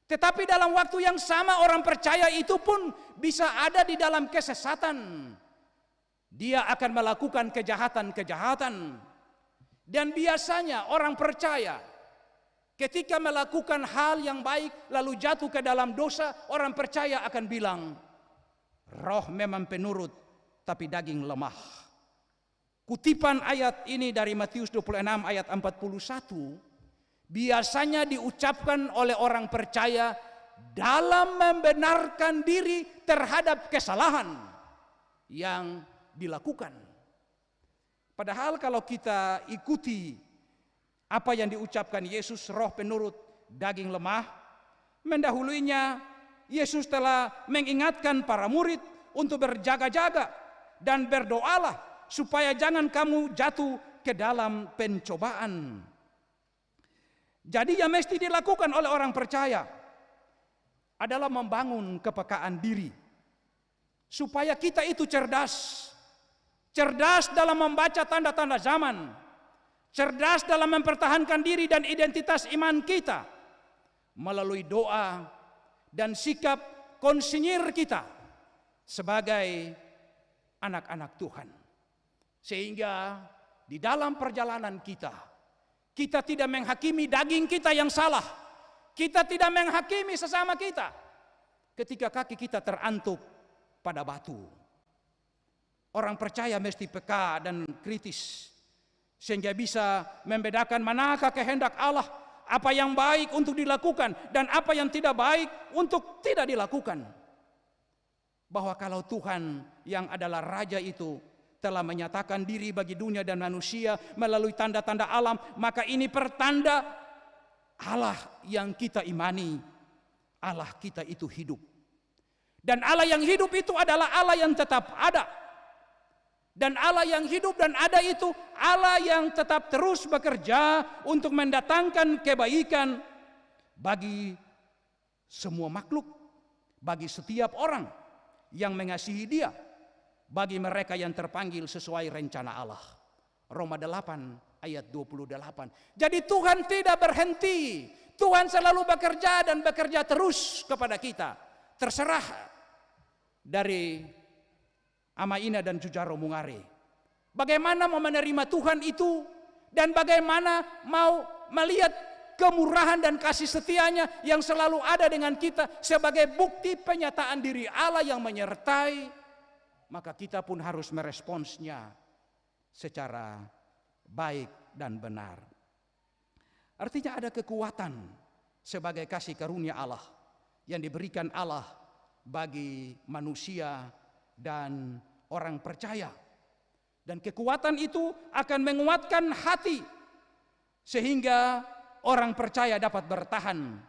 tetapi dalam waktu yang sama orang percaya itu pun bisa ada di dalam kesesatan. Dia akan melakukan kejahatan-kejahatan. Dan biasanya orang percaya ketika melakukan hal yang baik lalu jatuh ke dalam dosa, orang percaya akan bilang, roh memang penurut tapi daging lemah. Kutipan ayat ini dari Matius 26 ayat 41 biasanya diucapkan oleh orang percaya dalam membenarkan diri terhadap kesalahan yang dilakukan. Padahal kalau kita ikuti apa yang diucapkan Yesus, roh penurut daging lemah, mendahulunya Yesus telah mengingatkan para murid untuk berjaga-jaga dan berdoalah supaya jangan kamu jatuh ke dalam pencobaan. Jadi yang mesti dilakukan oleh orang percaya adalah membangun kepekaan diri supaya kita itu cerdas dalam membaca tanda-tanda zaman, cerdas dalam mempertahankan diri dan identitas iman kita melalui doa dan sikap konsinyir kita sebagai anak-anak Tuhan. Sehingga di dalam perjalanan kita tidak menghakimi daging kita yang salah. Kita tidak menghakimi sesama kita ketika kaki kita terantuk pada batu. Orang percaya mesti peka dan kritis sehingga bisa membedakan manakah kehendak Allah, apa yang baik untuk dilakukan dan apa yang tidak baik untuk tidak dilakukan. Bahwa kalau Tuhan yang adalah Raja itu telah menyatakan diri bagi dunia dan manusia melalui tanda-tanda alam, maka ini pertanda Allah yang kita imani, Allah kita itu hidup. Dan Allah yang hidup itu adalah Allah yang tetap ada. Dan Allah yang hidup dan ada itu Allah yang tetap terus bekerja untuk mendatangkan kebaikan bagi semua makhluk, bagi setiap orang yang mengasihi Dia, bagi mereka yang terpanggil sesuai rencana Allah. Roma 8 ayat 28. Jadi Tuhan tidak berhenti. Tuhan selalu bekerja dan bekerja terus kepada kita. Terserah dari Ama Ina dan Jujaro Mungare, bagaimana mau menerima Tuhan itu dan bagaimana mau melihat kemurahan dan kasih setianya yang selalu ada dengan kita sebagai bukti penyataan diri Allah yang menyertai, maka kita pun harus meresponsnya secara baik dan benar. Artinya ada kekuatan sebagai kasih karunia Allah yang diberikan Allah bagi manusia dan orang percaya. Dan kekuatan itu akan menguatkan hati sehingga orang percaya dapat bertahan,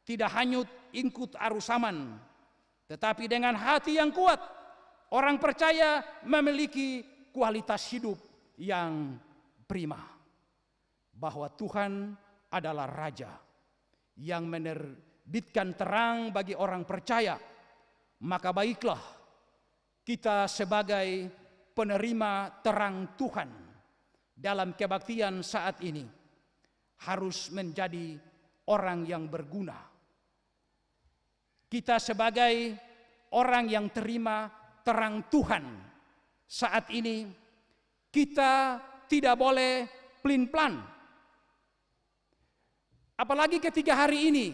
tidak hanyut ikut arus zaman, tetapi dengan hati yang kuat orang percaya memiliki kualitas hidup yang prima. Bahwa Tuhan adalah Raja yang menerbitkan terang bagi orang percaya, maka baiklah kita sebagai penerima terang Tuhan dalam kebaktian saat ini harus menjadi orang yang berguna. Kita sebagai orang yang terima terang Tuhan saat ini, kita tidak boleh plin-plan. Apalagi ketika hari ini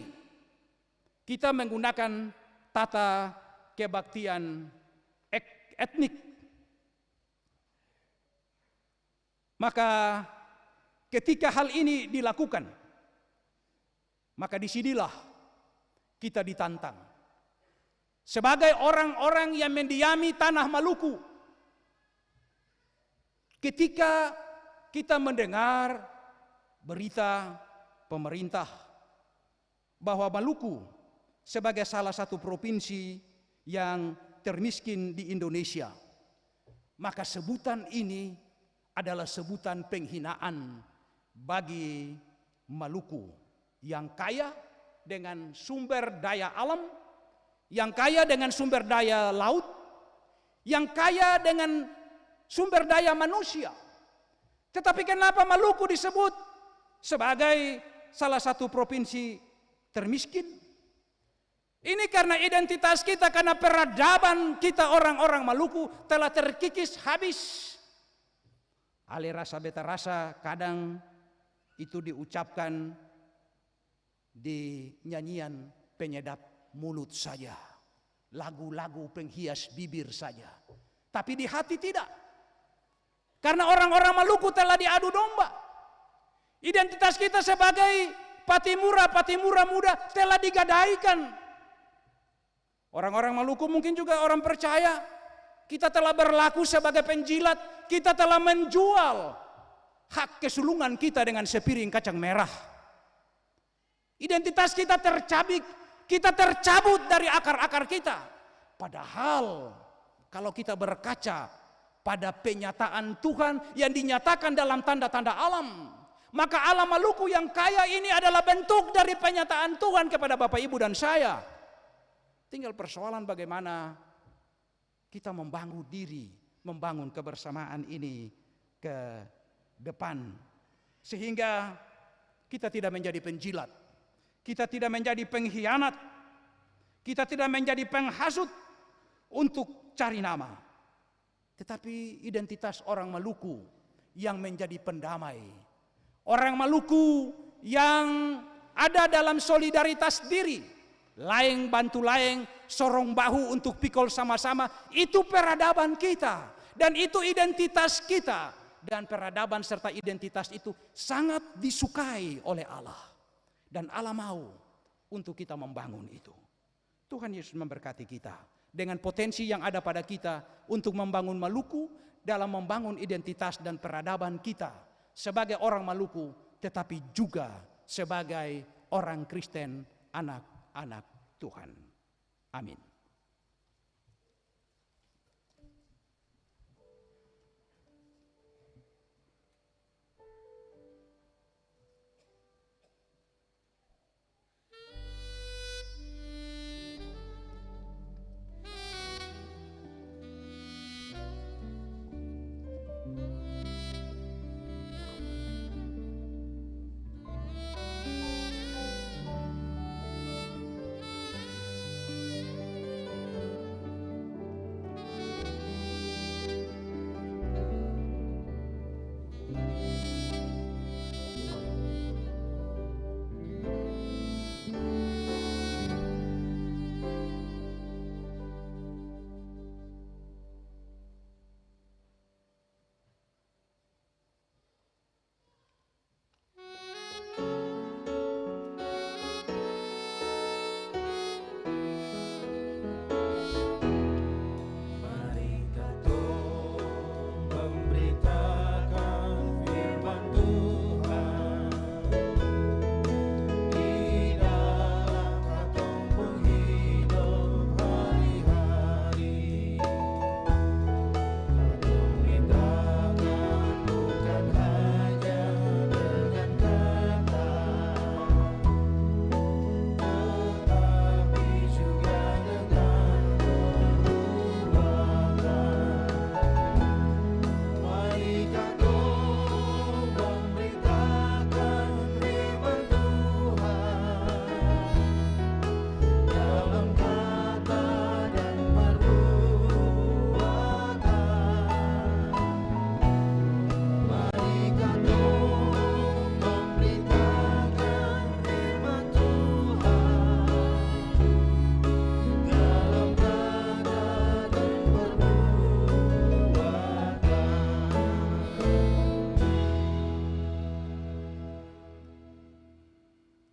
kita menggunakan tata kebaktian etnik. Maka ketika hal ini dilakukan, maka disinilah kita ditantang. Sebagai orang-orang yang mendiami tanah Maluku, ketika kita mendengar berita pemerintah bahwa Maluku sebagai salah satu provinsi yang termiskin di Indonesia, maka sebutan ini adalah sebutan penghinaan bagi Maluku yang kaya dengan sumber daya alam, yang kaya dengan sumber daya laut, yang kaya dengan sumber daya manusia. Tetapi kenapa Maluku disebut sebagai salah satu provinsi termiskin? Ini karena identitas kita, karena peradaban kita orang-orang Maluku telah terkikis habis. Ale rasa beta rasa kadang itu diucapkan di nyanyian penyedap mulut saja, lagu-lagu penghias bibir saja, tapi di hati tidak. Karena orang-orang Maluku telah diadu domba. Identitas kita sebagai patimura muda telah digadaikan. Orang-orang Maluku mungkin juga orang percaya kita telah berlaku sebagai penjilat, kita telah menjual hak kesulungan kita dengan sepiring kacang merah. Identitas kita tercabik, kita tercabut dari akar-akar kita. Padahal kalau kita berkaca pada penyataan Tuhan yang dinyatakan dalam tanda-tanda alam, maka alam Maluku yang kaya ini adalah bentuk dari penyataan Tuhan kepada Bapak, Ibu, dan saya. Tinggal persoalan bagaimana kita membangun diri, membangun kebersamaan ini ke depan. Sehingga kita tidak menjadi penjilat, kita tidak menjadi pengkhianat, kita tidak menjadi penghasut untuk cari nama. Tetapi identitas orang Maluku yang menjadi pendamai. Orang Maluku yang ada dalam solidaritas diri. Laeng bantu laeng, sorong bahu untuk pikul sama-sama. Itu peradaban kita. Dan itu identitas kita. Dan peradaban serta identitas itu sangat disukai oleh Allah. Dan Allah mau untuk kita membangun itu. Tuhan Yesus memberkati kita. Dengan potensi yang ada pada kita untuk membangun Maluku. Dalam membangun identitas dan peradaban kita. Sebagai orang Maluku. Tetapi juga sebagai orang Kristen, anak-anak Tuhan. Amin.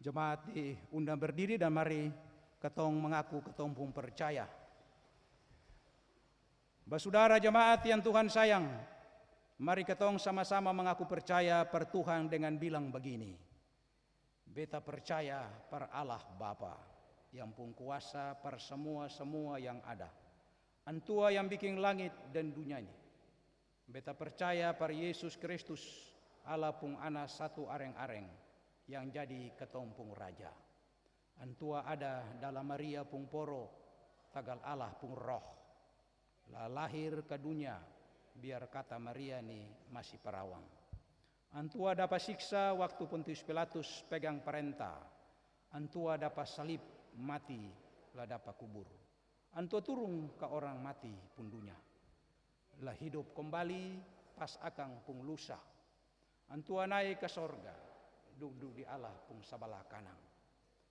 Jemaat diundang berdiri dan mari ketong mengaku ketong pun percaya. Saudara jemaat yang Tuhan sayang, mari ketong sama-sama mengaku percaya per Tuhan dengan bilang begini. Beta percaya per Allah Bapa yang pun kuasa per semua yang ada. Antua yang bikin langit dan dunia ini. Beta percaya per Yesus Kristus Allah pun ana satu areng-areng yang jadi ketompung raja. Antua ada dalam Maria pung poro, tagal Allah pung roh. Lah lahir ke dunia, biar kata Maria ni masih perawang. Antua dapat siksa waktu Pontius Pilatus pegang perintah. Antua dapat salib, mati, lah dapat kubur. Antua turun ke orang mati pun dunia. Lah hidup kembali pas akang pung lusa. Antua naik ke sorga, duduk di Allah pung sabalah kanan.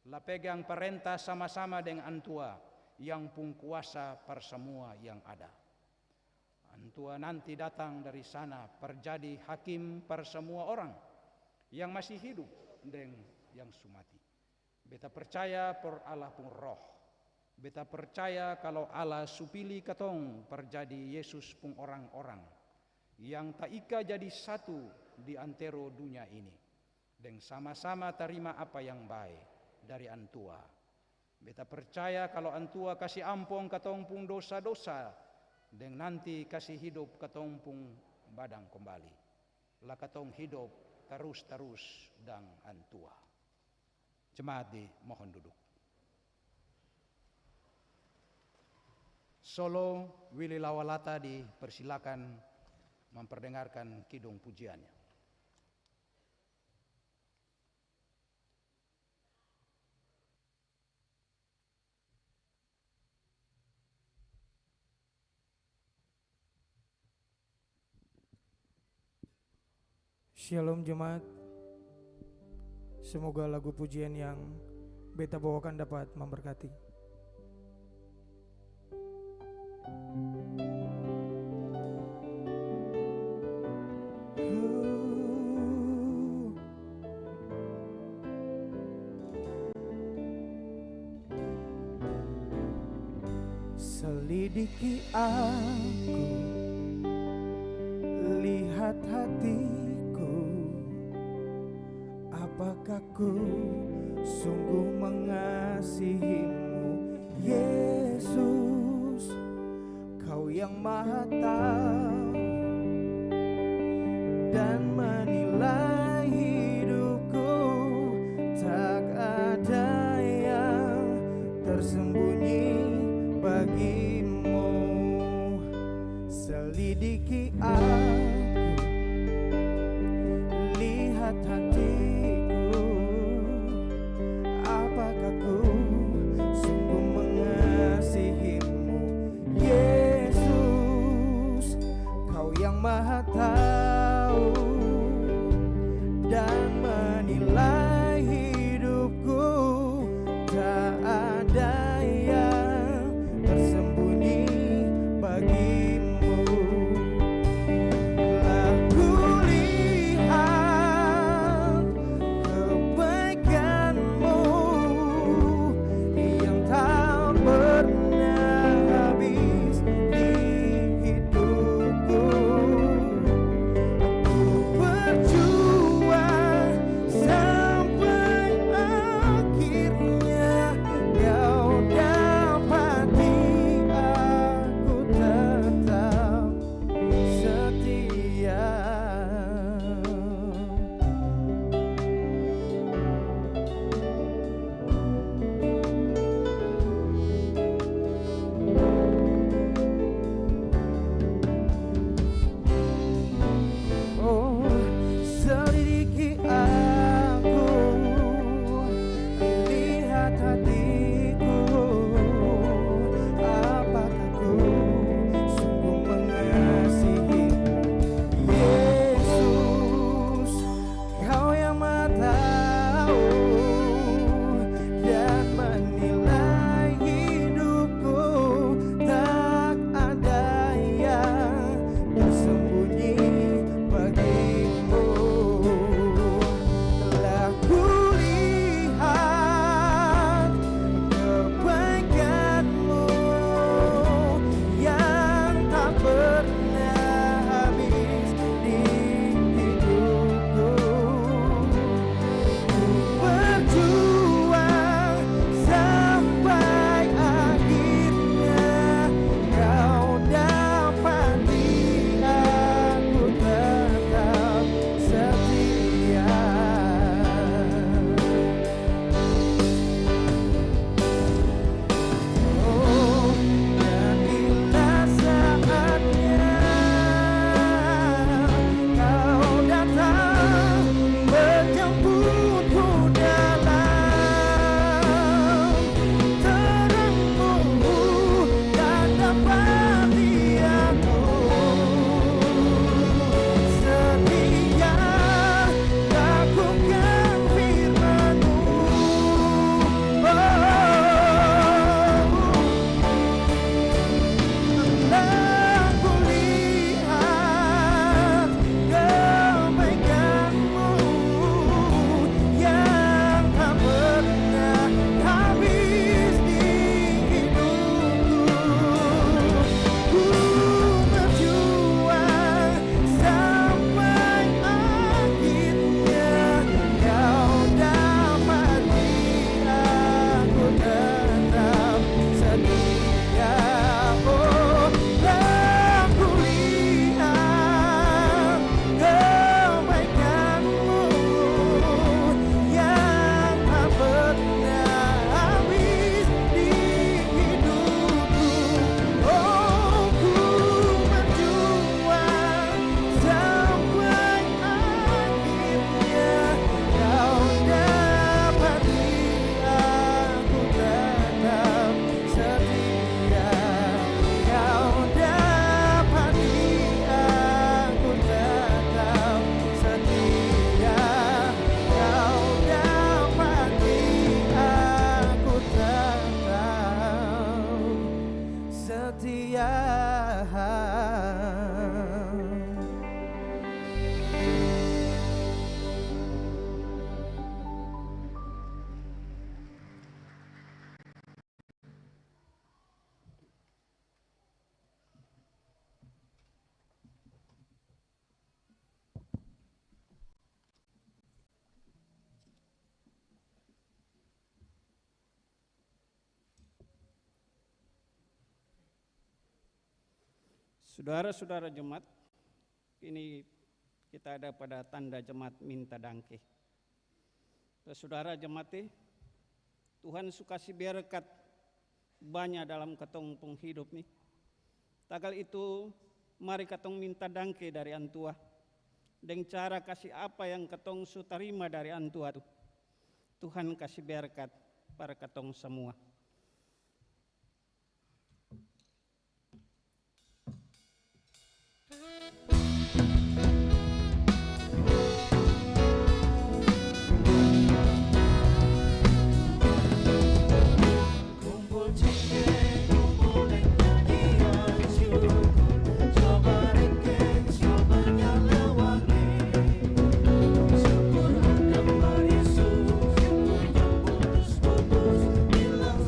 Lah pegang perintah sama-sama dengan antua yang pung kuasa per semua yang ada. Antua nanti datang dari sana perjadi hakim per semua orang yang masih hidup dan yang sumati. Beta percaya per Allah pung roh. Beta percaya kalau Allah supili katong perjadi Yesus pung orang-orang yang tak ika jadi satu di antero dunia ini, dan sama-sama terima apa yang baik dari Antua. Beta percaya kalau Antua kasih ampun katong pung dosa-dosa, dan nanti kasih hidup katong pung badang kembali. Lah katong hidup terus-terus dan Antua. Jemaat di mohon duduk. Solo Willy Lawalata dipersilakan memperdengarkan kidung pujiannya. Shalom jemaat. Semoga lagu pujian yang beta bawakan dapat memberkati. Selidiki aku, lihat hatiku, apakah ku sungguh mengasihimu, Yesus, Kau yang Maha Tahu dan menilai hidupku, tak ada yang tersembunyi bagimu. Selidiki aku, lihat hatiku, apakah ku sungguh mengasihimu, Yesus, Kau yang Maha Tahu dan menilai hidupku, tak ada yang tersembunyi bagimu. Saudara-saudara jemaat, ini kita ada pada tanda jemaat minta dangke. Saudara jemaat, Tuhan sukasi berkat banyak dalam katong pung hidup nih. Tagal itu mari katong minta dangke dari Antua. Dengan cara kasih apa yang katong su terima dari Antua tuh. Tuhan kasih berkat para katong semua. Syukur akan Yesus, syukur dan putus-putus, bilang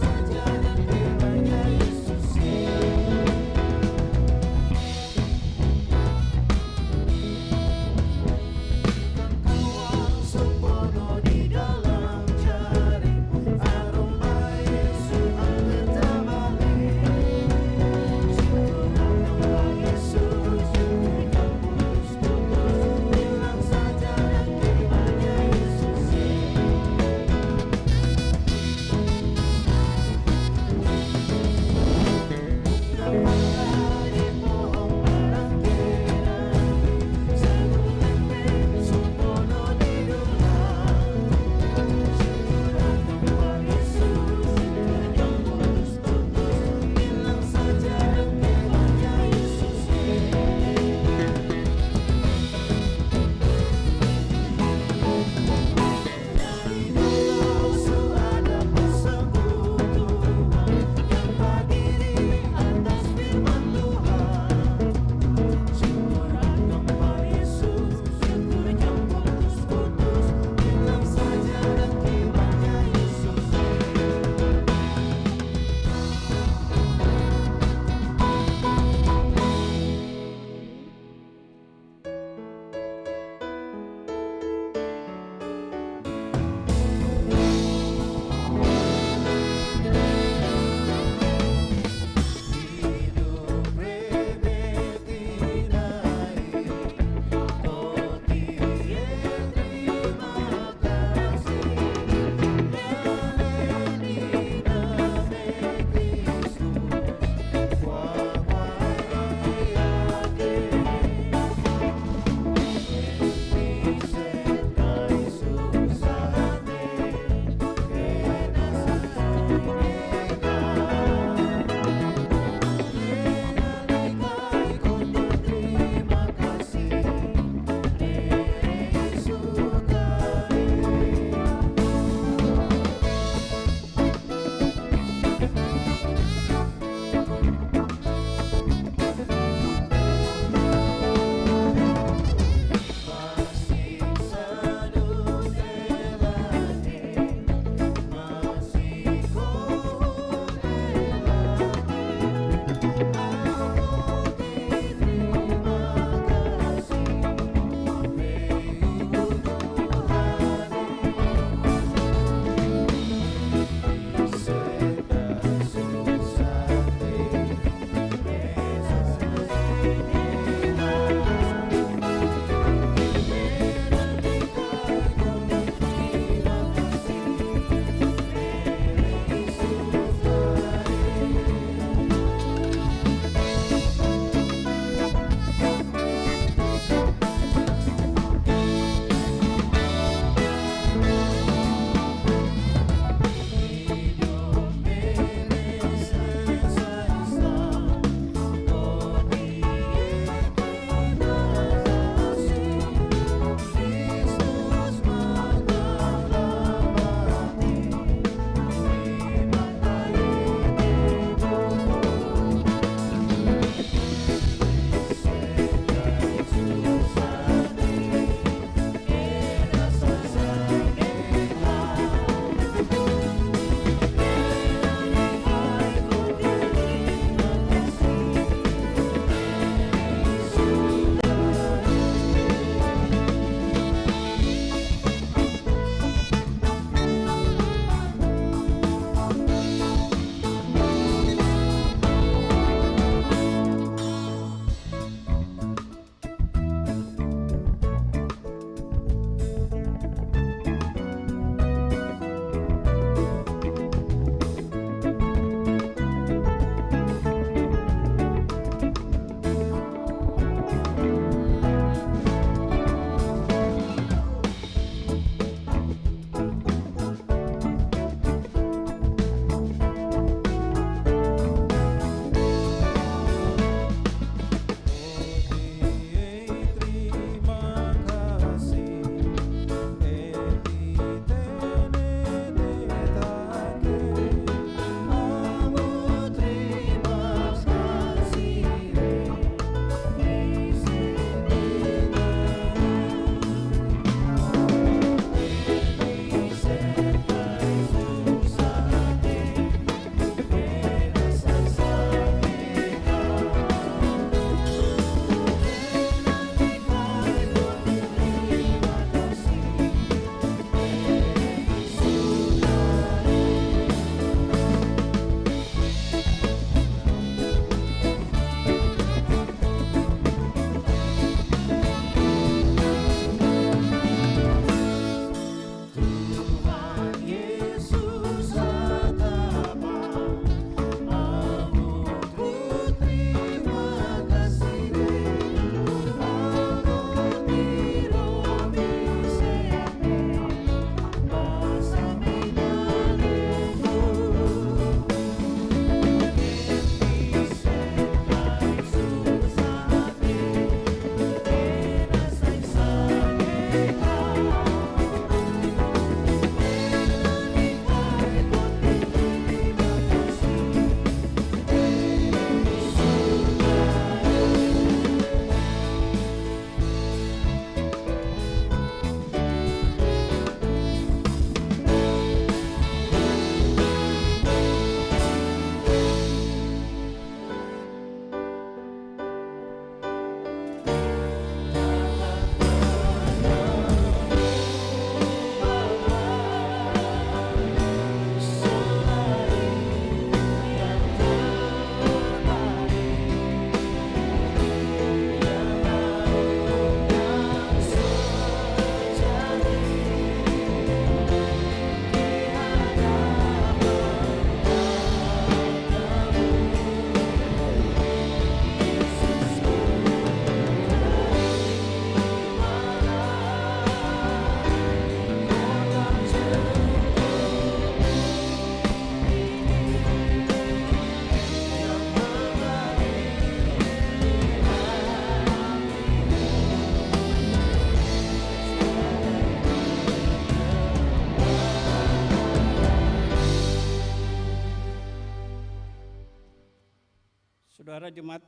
Saudara jemaat,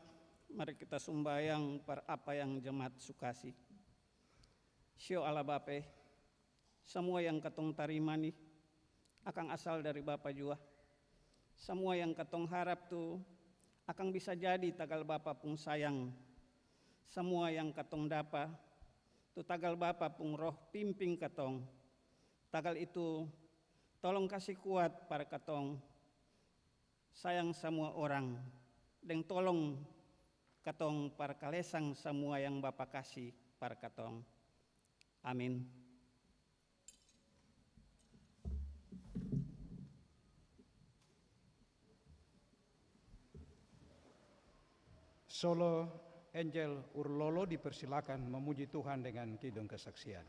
mari kita sumbayang per apa yang jemaat sukasi. Sio ala Bape, semua yang katong tarima nih akan asal dari Bapa jua. Semua yang katong harap tuh akan bisa jadi tagal Bapa pung sayang. Semua yang katong dapa tuh tagal Bapa pung roh pimping katong. Tagal itu tolong kasih kuat para katong sayang semua orang. Dan tolong katong para kalesang semua yang Bapa kasih para katong. Amin. Solo Angel Urlolo dipersilakan memuji Tuhan dengan kidung kesaksian.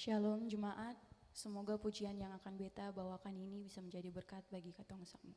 Shalom jemaat, semoga pujian yang akan beta bawakan ini bisa menjadi berkat bagi katong semua.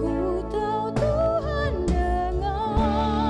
Ku tahu Tuhan dengar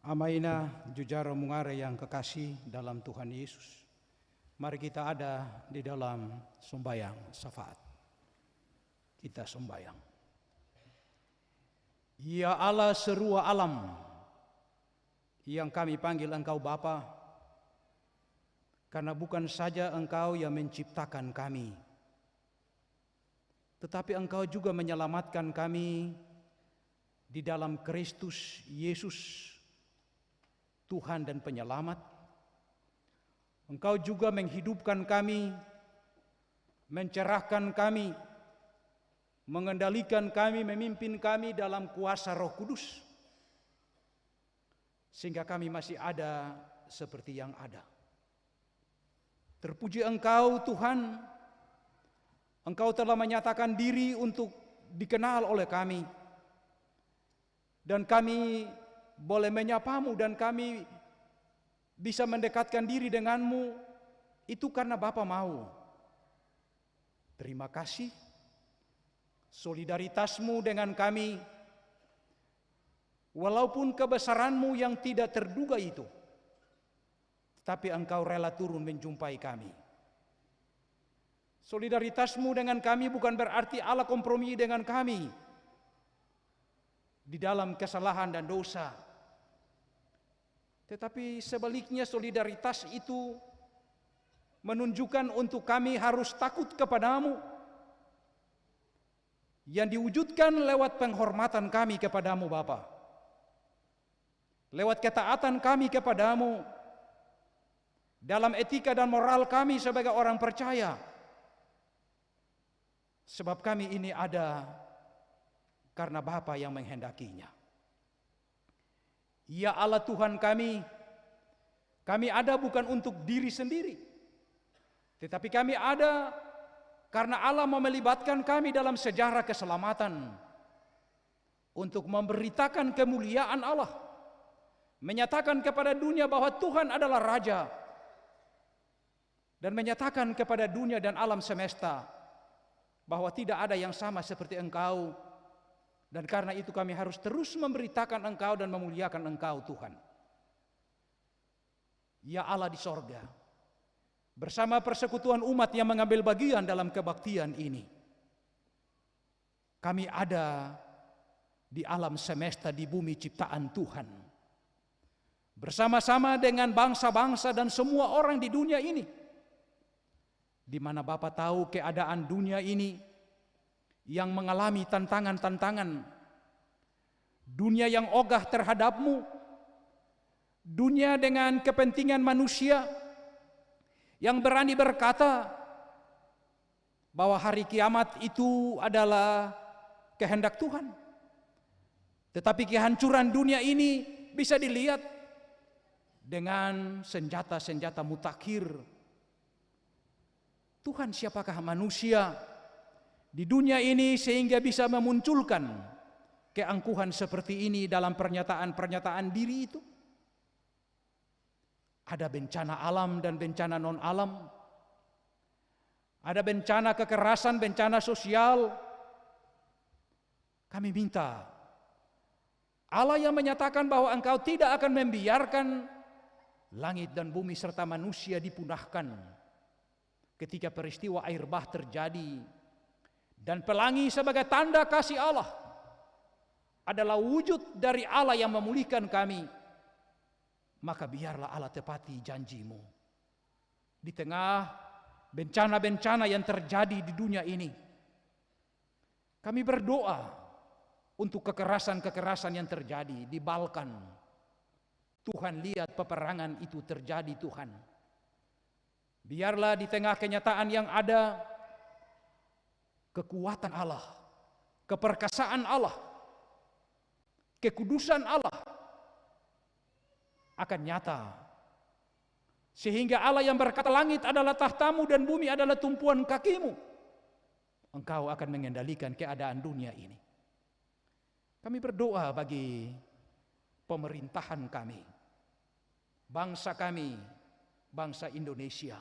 Amaina jujara mungare yang kekasih dalam Tuhan Yesus. Mari kita ada di dalam sembahyang syafaat. Kita sembahyang. Ya Allah serua alam, yang kami panggil Engkau Bapa, karena bukan saja Engkau yang menciptakan kami, tetapi Engkau juga menyelamatkan kami di dalam Kristus Yesus, Tuhan dan Penyelamat. Engkau juga menghidupkan kami, mencerahkan kami, mengendalikan kami, memimpin kami dalam kuasa Roh Kudus, sehingga kami masih ada seperti yang ada. Terpuji Engkau Tuhan, Engkau telah menyatakan diri untuk dikenal oleh kami, dan kami boleh menyapamu dan kami bisa mendekatkan diri denganmu, itu karena Bapa mau. Terima kasih solidaritasmu dengan kami, walaupun kebesaranmu yang tidak terduga itu, tapi Engkau rela turun menjumpai kami. Solidaritasmu dengan kami bukan berarti Allah kompromi dengan kami di dalam kesalahan dan dosa, tetapi sebaliknya solidaritas itu menunjukkan untuk kami harus takut kepadamu, yang diwujudkan lewat penghormatan kami kepadamu Bapa, lewat ketaatan kami kepadamu, dalam etika dan moral kami sebagai orang percaya. Sebab kami ini ada karena Bapa yang menghendakinya. Ya Allah Tuhan kami ada bukan untuk diri sendiri, tetapi kami ada karena Allah mau melibatkan kami dalam sejarah keselamatan untuk memberitakan kemuliaan Allah, menyatakan kepada dunia bahwa Tuhan adalah Raja, dan menyatakan kepada dunia dan alam semesta bahwa tidak ada yang sama seperti Engkau. Dan karena itu kami harus terus memberitakan Engkau dan memuliakan Engkau Tuhan. Ya Allah di sorga, bersama persekutuan umat yang mengambil bagian dalam kebaktian ini, kami ada di alam semesta, di bumi ciptaan Tuhan, bersama-sama dengan bangsa-bangsa dan semua orang di dunia ini, di mana Bapa tahu keadaan dunia ini yang mengalami tantangan-tantangan, dunia yang ogah terhadapmu, dunia dengan kepentingan manusia yang berani berkata bahwa hari kiamat itu adalah kehendak Tuhan. Tetapi kehancuran dunia ini bisa dilihat dengan senjata-senjata mutakhir. Tuhan, siapakah manusia di dunia ini sehingga bisa memunculkan keangkuhan seperti ini dalam pernyataan-pernyataan diri itu? Ada bencana alam dan bencana non-alam, ada bencana kekerasan, bencana sosial. Kami minta Allah yang menyatakan bahwa Engkau tidak akan membiarkan langit dan bumi serta manusia dipunahkan ketika peristiwa air bah terjadi, dan pelangi sebagai tanda kasih Allah adalah wujud dari Allah yang memulihkan kami, maka biarlah Allah tepati janji-Mu. Di tengah bencana-bencana yang terjadi di dunia ini, kami berdoa untuk kekerasan-kekerasan yang terjadi di Balkan. Tuhan, lihat peperangan itu terjadi Tuhan. Biarlah di tengah kenyataan yang ada, kekuatan Allah, keperkasaan Allah, kekudusan Allah akan nyata. Sehingga Allah yang berkata langit adalah tahtamu dan bumi adalah tumpuan kakimu, Engkau akan mengendalikan keadaan dunia ini. Kami berdoa bagi pemerintahan kami, bangsa kami, bangsa Indonesia,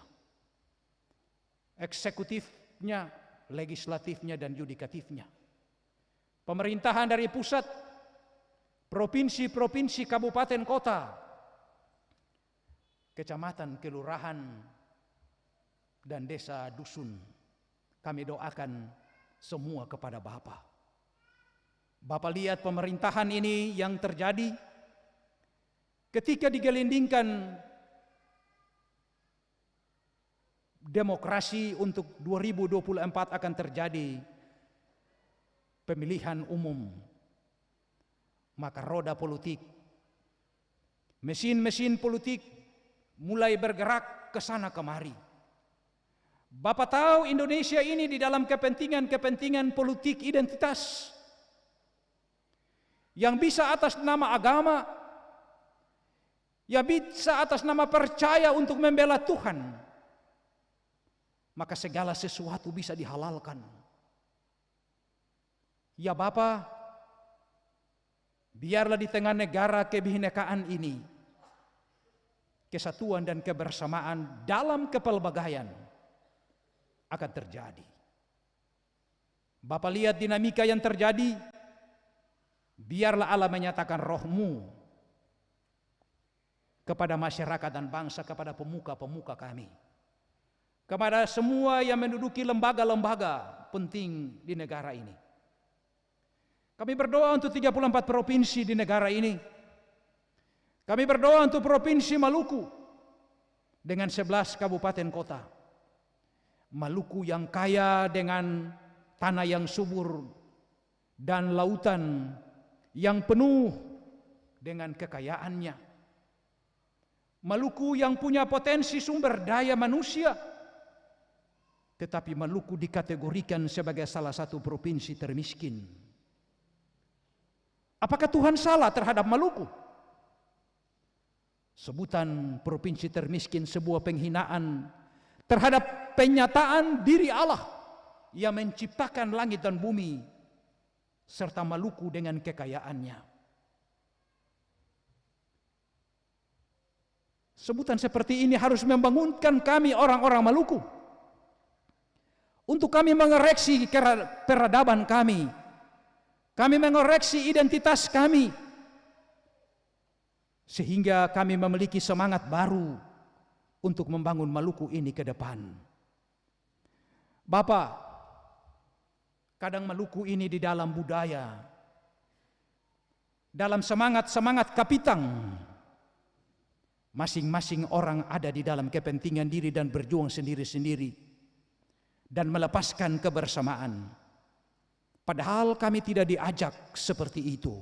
eksekutifnya, legislatifnya dan yudikatifnya, pemerintahan dari pusat, provinsi-provinsi, kabupaten, kota, kecamatan, kelurahan, dan desa dusun. Kami doakan semua kepada Bapa. Bapa lihat pemerintahan ini yang terjadi ketika digelindingkan demokrasi untuk 2024 akan terjadi pemilihan umum. Maka roda politik, mesin-mesin politik mulai bergerak ke sana kemari. Bapak tahu Indonesia ini di dalam kepentingan-kepentingan politik identitas yang bisa atas nama agama, yang bisa atas nama percaya untuk membela Tuhan, maka segala sesuatu bisa dihalalkan. Ya Bapa, biarlah di tengah negara kebinekaan ini, kesatuan dan kebersamaan dalam kepelbagaian akan terjadi. Bapa lihat dinamika yang terjadi, biarlah Allah menyatakan roh-Mu kepada masyarakat dan bangsa, kepada pemuka-pemuka kami, kepada semua yang menduduki lembaga-lembaga penting di negara ini. Kami berdoa untuk 34 provinsi di negara ini. Kami berdoa untuk Provinsi Maluku dengan 11 kabupaten kota. Maluku yang kaya dengan tanah yang subur dan lautan yang penuh dengan kekayaannya. Maluku yang punya potensi sumber daya manusia, tetapi Maluku dikategorikan sebagai salah satu provinsi termiskin. Apakah Tuhan salah terhadap Maluku? Sebutan provinsi termiskin sebuah penghinaan terhadap penyataan diri Allah yang menciptakan langit dan bumi serta Maluku dengan kekayaannya. Sebutan seperti ini harus membangunkan kami orang-orang Maluku untuk kami mengoreksi peradaban kami mengoreksi identitas kami, sehingga kami memiliki semangat baru untuk membangun Maluku ini ke depan. Bapak, kadang Maluku ini di dalam budaya, dalam semangat kapitang, masing-masing orang ada di dalam kepentingan diri dan berjuang sendiri-sendiri dan melepaskan kebersamaan. Padahal kami tidak diajak seperti itu.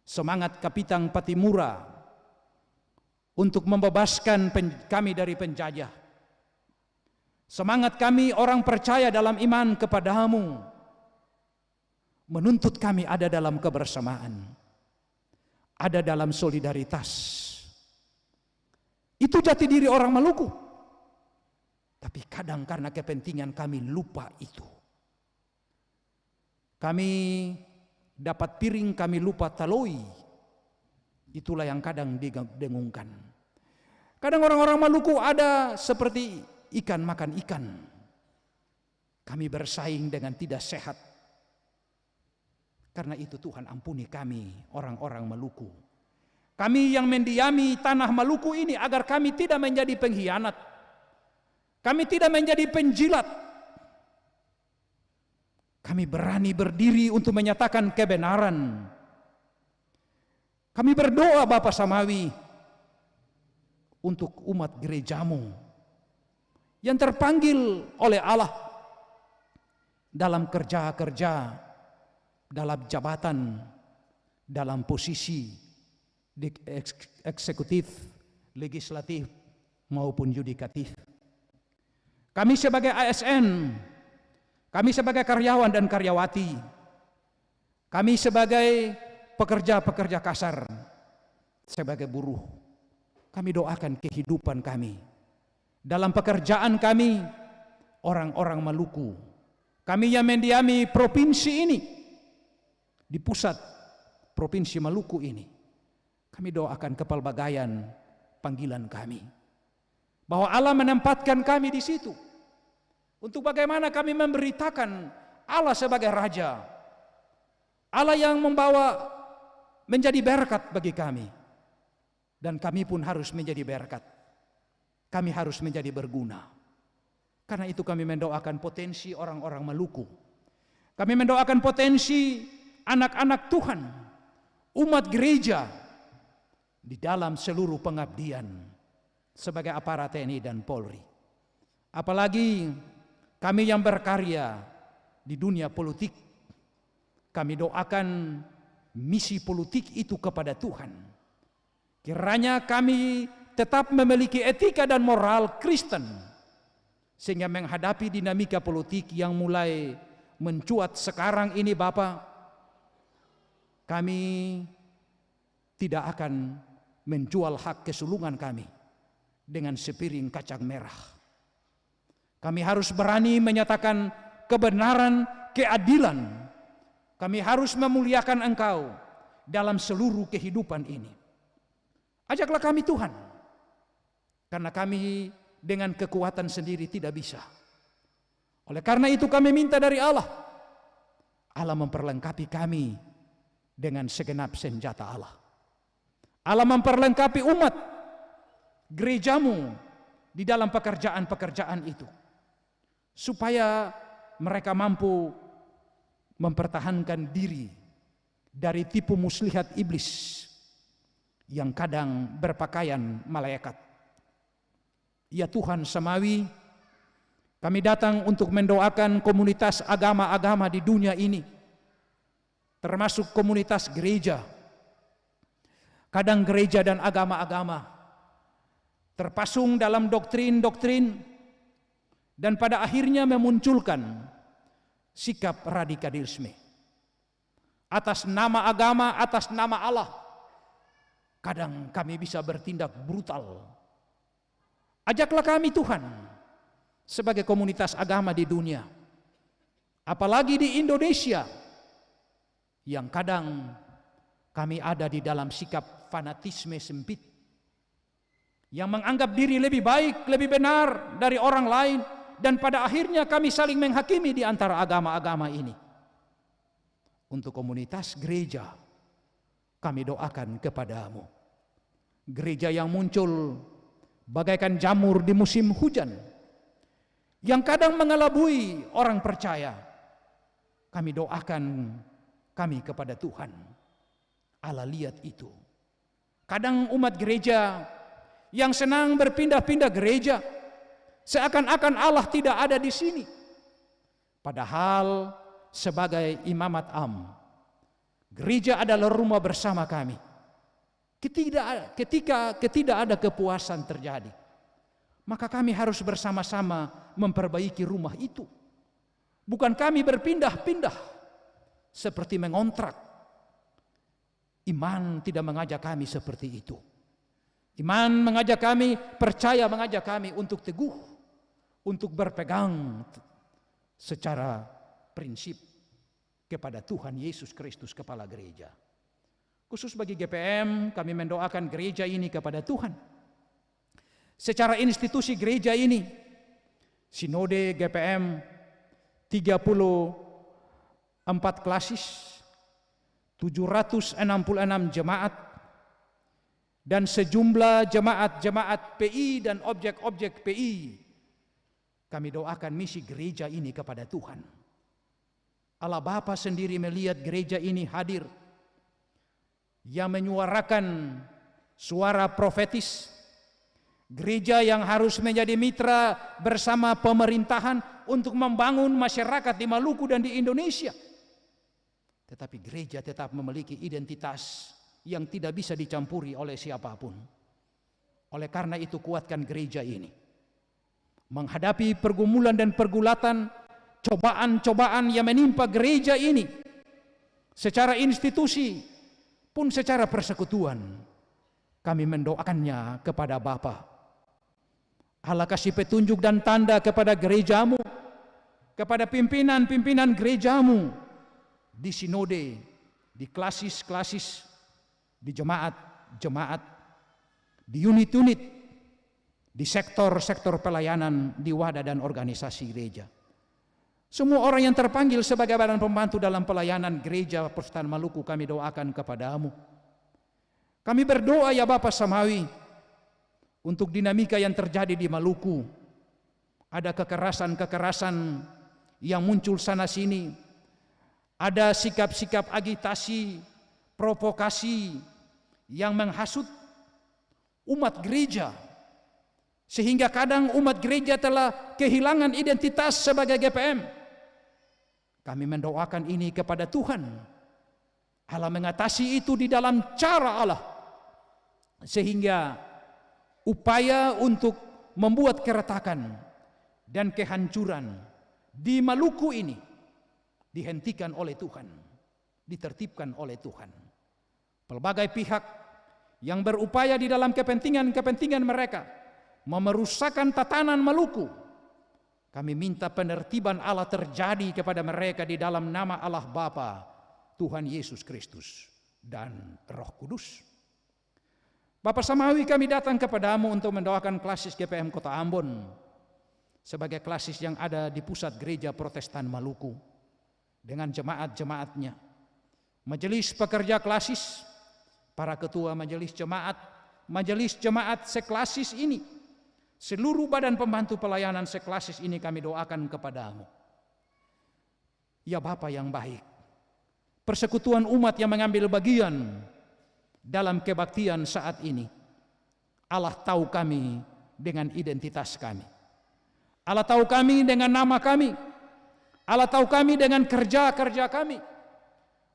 Semangat Kapitang Patimura untuk membebaskan kami dari penjajah. Semangat kami orang percaya dalam iman kepadamu menuntut kami ada dalam kebersamaan, ada dalam solidaritas. Itu jati diri orang Maluku. Tapi kadang karena kepentingan kami lupa itu. Kami dapat piring, kami lupa taloi. Itulah yang kadang didengungkan. Kadang orang-orang Maluku ada seperti ikan makan ikan. Kami bersaing dengan tidak sehat. Karena itu Tuhan ampuni kami, orang-orang Maluku. Kami yang mendiami tanah Maluku ini agar kami tidak menjadi pengkhianat. Kami tidak menjadi penjilat. Kami berani berdiri untuk menyatakan kebenaran. Kami berdoa Bapa Samawi untuk umat gerejamu yang terpanggil oleh Allah dalam kerja-kerja, dalam jabatan, dalam posisi di eksekutif, legislatif maupun yudikatif. Kami sebagai ASN, kami sebagai karyawan dan karyawati, kami sebagai pekerja-pekerja kasar, sebagai buruh, kami doakan kehidupan kami. Dalam pekerjaan kami, orang-orang Maluku, kami yang mendiami provinsi ini, di pusat provinsi Maluku ini, kami doakan kepelbagaian panggilan kami. Bahwa Allah menempatkan kami di situ. Untuk bagaimana kami memberitakan Allah sebagai Raja. Allah yang membawa menjadi berkat bagi kami. Dan kami pun harus menjadi berkat. Kami harus menjadi berguna. Karena itu kami mendoakan potensi orang-orang Maluku. Kami mendoakan potensi anak-anak Tuhan, umat gereja di dalam seluruh pengabdian sebagai aparat TNI dan Polri. Apalagi kami yang berkarya di dunia politik, kami doakan misi politik itu kepada Tuhan. Kiranya kami tetap memiliki etika dan moral Kristen, sehingga menghadapi dinamika politik yang mulai mencuat sekarang ini, Bapak, kami tidak akan menjual hak kesulungan kami dengan sepiring kacang merah. Kami harus berani menyatakan kebenaran, keadilan. Kami harus memuliakan Engkau dalam seluruh kehidupan ini. Ajaklah kami Tuhan, karena kami dengan kekuatan sendiri tidak bisa. Oleh karena itu kami minta dari Allah. Allah memperlengkapi kami dengan segenap senjata Allah. Allah memperlengkapi umat gerejamu di dalam pekerjaan-pekerjaan itu, supaya mereka mampu mempertahankan diri dari tipu muslihat iblis yang kadang berpakaian malaikat. Ya Tuhan Samawi, kami datang untuk mendoakan komunitas agama-agama di dunia ini, termasuk komunitas gereja. Kadang gereja dan agama-agama terpasung dalam doktrin-doktrin dan pada akhirnya memunculkan sikap radikalisme. Atas nama agama, atas nama Allah, kadang kami bisa bertindak brutal. Ajaklah kami Tuhan sebagai komunitas agama di dunia, apalagi di Indonesia, yang kadang kami ada di dalam sikap fanatisme sempit, yang menganggap diri lebih baik, lebih benar dari orang lain, dan pada akhirnya kami saling menghakimi di antara agama-agama ini. Untuk komunitas gereja, kami doakan kepadamu, gereja yang muncul bagaikan jamur di musim hujan, yang kadang mengelabui orang percaya. Kami doakan kami kepada Tuhan. Allah lihat itu. Kadang umat gereja yang senang berpindah-pindah gereja, seakan-akan Allah tidak ada di sini. Padahal sebagai imamat am, gereja adalah rumah bersama kami. Ketika tidak ada kepuasan terjadi, maka kami harus bersama-sama memperbaiki rumah itu. Bukan kami berpindah-pindah seperti mengontrak. Iman tidak mengajak kami seperti itu. Iman mengajak kami, percaya mengajak kami untuk teguh, untuk berpegang secara prinsip kepada Tuhan Yesus Kristus, Kepala Gereja. Khusus bagi GPM, kami mendoakan gereja ini kepada Tuhan. Secara institusi gereja ini, Sinode GPM 34 klasis, 766 jemaat, dan sejumlah jemaat-jemaat PI dan objek-objek PI. Kami doakan misi gereja ini kepada Tuhan. Allah Bapa sendiri melihat gereja ini hadir, yang menyuarakan suara profetis, gereja yang harus menjadi mitra bersama pemerintahan untuk membangun masyarakat di Maluku dan di Indonesia. Tetapi gereja tetap memiliki identitas yang tidak bisa dicampuri oleh siapapun. Oleh karena itu kuatkan gereja ini menghadapi pergumulan dan pergulatan, cobaan-cobaan yang menimpa gereja ini secara institusi pun secara persekutuan. Kami mendoakannya kepada Bapa. Allah kasih petunjuk dan tanda kepada gerejamu, kepada pimpinan-pimpinan gerejamu, di sinode, di klasis-klasis, di jemaat-jemaat, di unit-unit, di sektor-sektor pelayanan, di wadah dan organisasi gereja. Semua orang yang terpanggil sebagai badan pembantu dalam pelayanan gereja Persekutuan Maluku, kami doakan kepadamu. Kami berdoa ya Bapa Samawi untuk dinamika yang terjadi di Maluku. Ada kekerasan-kekerasan yang muncul sana sini. Ada sikap-sikap agitasi, provokasi yang menghasut umat gereja. Sehingga kadang umat gereja telah kehilangan identitas sebagai GPM. Kami mendoakan ini kepada Tuhan. Allah mengatasi itu di dalam cara Allah. Sehingga upaya untuk membuat keretakan dan kehancuran di Maluku ini dihentikan oleh Tuhan, ditertibkan oleh Tuhan. Pelbagai pihak yang berupaya di dalam kepentingan mereka memerusakkan tatanan Maluku, kami minta penertiban Allah terjadi kepada mereka di dalam nama Allah Bapa, Tuhan Yesus Kristus, dan Roh Kudus. Bapak Samawi, kami datang kepadamu untuk mendoakan klasis GPM Kota Ambon sebagai klasis yang ada di pusat gereja Protestan Maluku dengan jemaat-jemaatnya, majelis pekerja klasis, para ketua majelis jemaat seklasis ini, seluruh badan pembantu pelayanan seklasis ini kami doakan kepadamu. Ya Bapa yang baik, persekutuan umat yang mengambil bagian dalam kebaktian saat ini, Allah tahu kami dengan identitas kami. Allah tahu kami dengan nama kami. Allah tahu kami dengan kerja-kerja kami.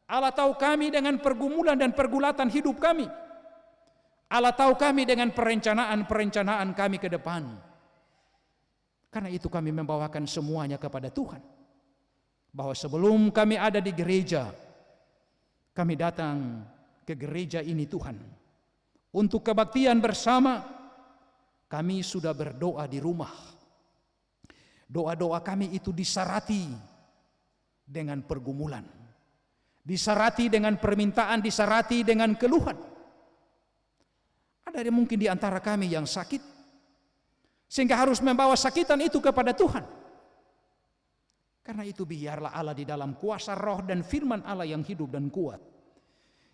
Allah tahu kami dengan pergumulan dan pergulatan hidup kami. Allah tahu kami dengan perencanaan-perencanaan kami ke depan. Karena itu kami membawakan semuanya kepada Tuhan. Bahwa sebelum kami ada di gereja, kami datang ke gereja ini Tuhan. Untuk kebaktian bersama, kami sudah berdoa di rumah. Doa-doa kami itu disarati dengan pergumulan, disarati dengan permintaan, disarati dengan keluhan. Ada mungkin di antara kami yang sakit, sehingga harus membawa sakitan itu kepada Tuhan. Karena itu biarlah Allah di dalam kuasa roh dan firman Allah yang hidup dan kuat,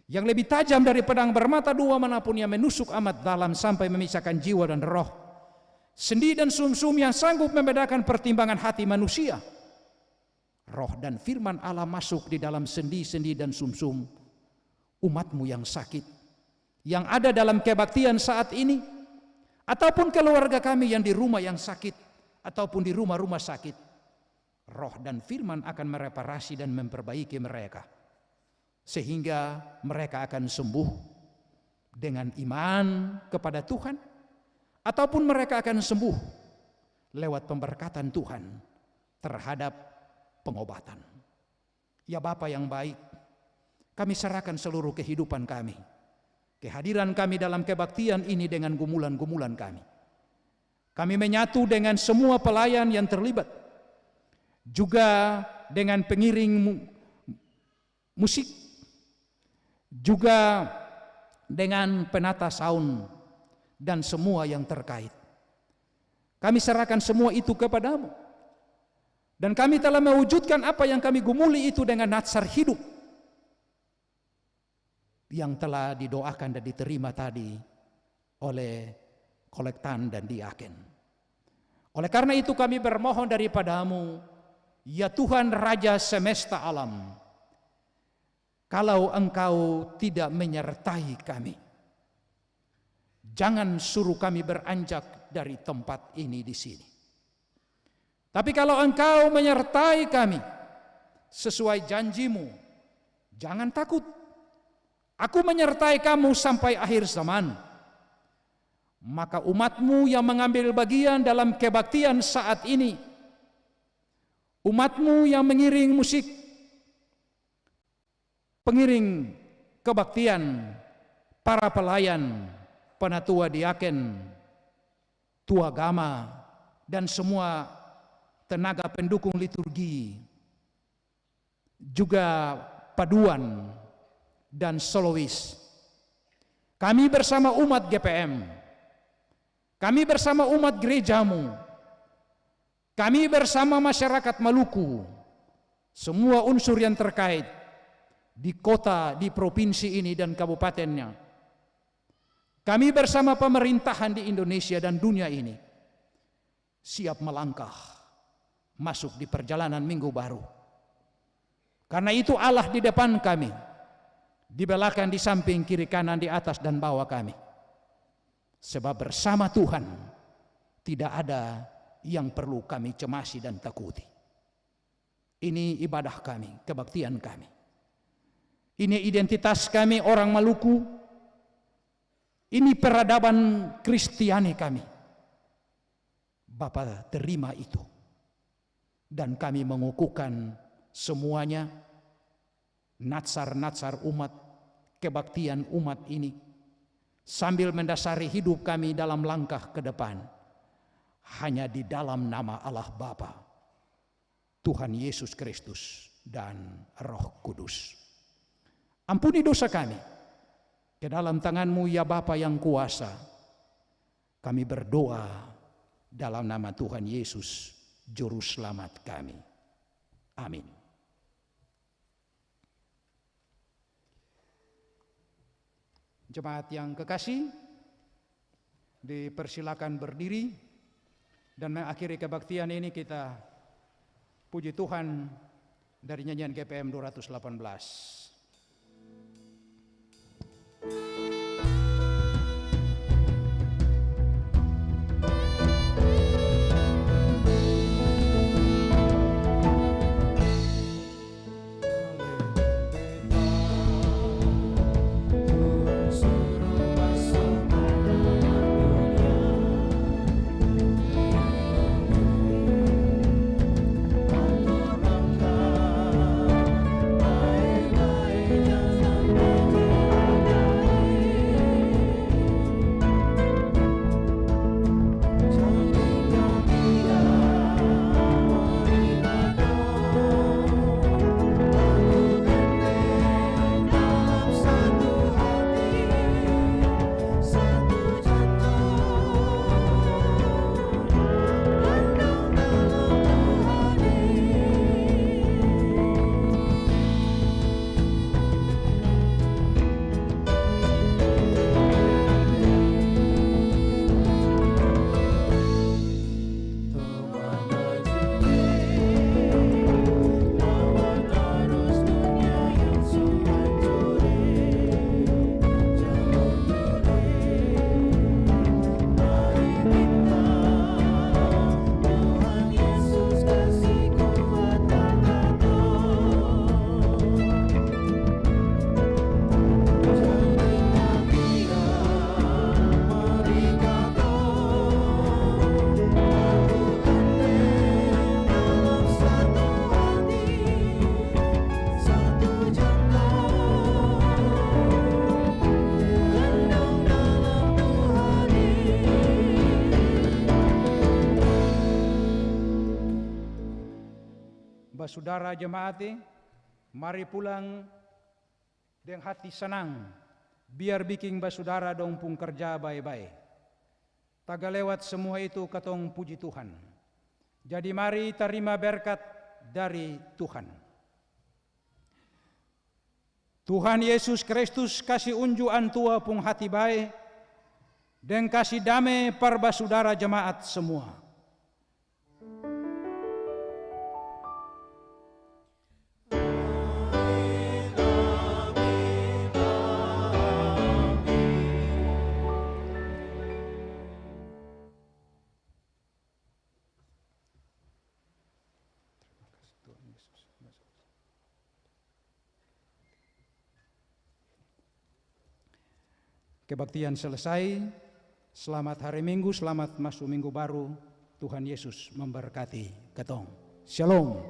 yang lebih tajam dari pedang bermata dua manapun, yang menusuk amat dalam sampai memisahkan jiwa dan roh, sendi dan sumsum, yang sanggup membedakan pertimbangan hati manusia. Roh dan firman Allah masuk di dalam sendi-sendi dan sumsum umatmu yang sakit, yang ada dalam kebaktian saat ini, ataupun keluarga kami yang di rumah yang sakit, ataupun di rumah-rumah sakit. Roh dan firman akan mereparasi dan memperbaiki mereka, sehingga mereka akan sembuh dengan iman kepada Tuhan, ataupun mereka akan sembuh lewat pemberkatan Tuhan terhadap pengobatan. Ya Bapa yang baik, kami serahkan seluruh kehidupan kami, kehadiran kami dalam kebaktian ini dengan gumulan-gumulan kami. Kami menyatu dengan semua pelayan yang terlibat, juga dengan pengiring musik, juga dengan penata sound dan semua yang terkait. Kami serahkan semua itu kepadamu, dan kami telah mewujudkan apa yang kami gumuli itu dengan natsar hidup yang telah didoakan dan diterima tadi oleh kolektan dan diaken. Oleh karena itu kami bermohon daripadamu, ya Tuhan Raja semesta alam, kalau Engkau tidak menyertai kami, jangan suruh kami beranjak dari tempat ini di sini. Tapi kalau Engkau menyertai kami sesuai janjimu, jangan takut. Aku menyertai kamu sampai akhir zaman. Maka umatmu yang mengambil bagian dalam kebaktian saat ini, umatmu yang mengiring musik, pengiring kebaktian, para pelayan, penatua diaken, tua agama, dan semua tenaga pendukung liturgi, juga paduan dan solois. Kami bersama umat GPM, kami bersama umat gerejamu, kami bersama masyarakat Maluku, semua unsur yang terkait di kota, di provinsi ini dan kabupatennya, Kami bersama pemerintahan di Indonesia dan dunia ini siap melangkah masuk di perjalanan minggu baru. Karena itu Allah di depan kami, di belakang, di samping, kiri, kanan, di atas dan bawah kami. Sebab bersama Tuhan tidak ada yang perlu kami cemasi dan takuti. Ini ibadah kami, kebaktian kami. Ini identitas kami orang Maluku. Ini peradaban Kristiani kami. Bapa terima itu. Dan kami mengukuhkan semuanya, natsar-natsar umat, kebaktian umat ini, sambil mendasari hidup kami dalam langkah ke depan, hanya di dalam nama Allah Bapa, Tuhan Yesus Kristus, dan Roh Kudus. Ampuni dosa kami, ke dalam tangan-Mu ya Bapa yang kuasa. Kami berdoa dalam nama Tuhan Yesus, Juru Selamat kami. Amin. Jemaat yang kekasih, dipersilakan berdiri dan mengakhiri kebaktian ini kita puji Tuhan dari nyanyian GPM 218. Saudara jemaat, mari pulang dengan hati senang, biar bikin basudara dong pung kerja baik-baik. Taga lewat semua itu katong puji Tuhan. Jadi mari terima berkat dari Tuhan. Tuhan Yesus Kristus kasih unjuan tua pung hati baik dan kasih damai par basudara jemaat semua. Kebaktian selesai. Selamat hari Minggu, selamat masuk minggu baru. Tuhan Yesus memberkati ketong. Shalom.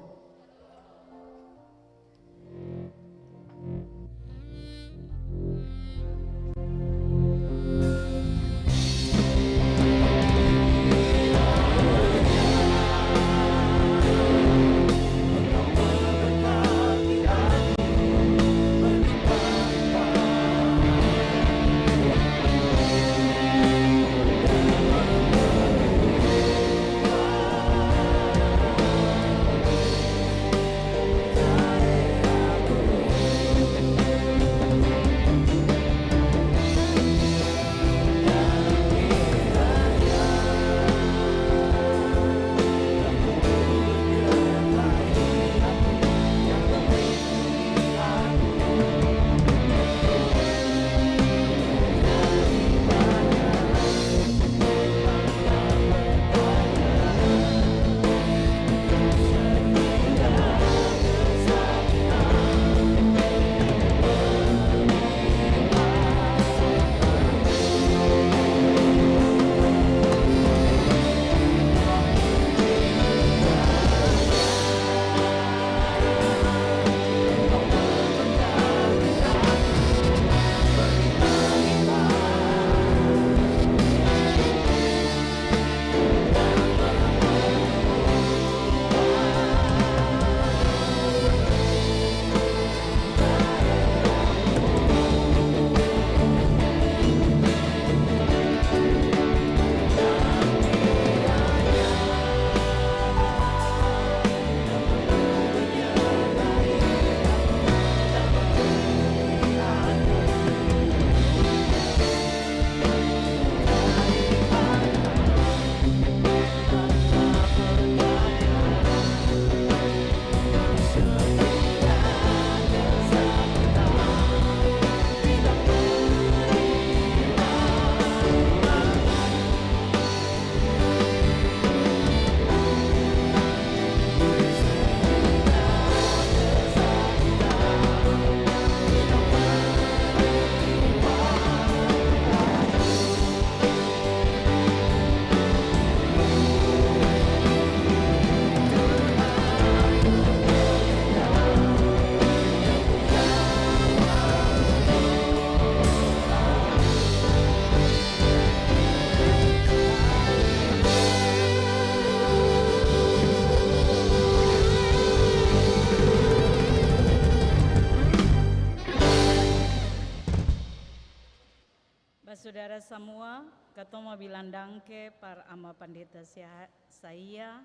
Saudara semua, ketemu bilandangke par ama pandita saya,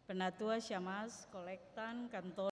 penatua syamas kolektan kantor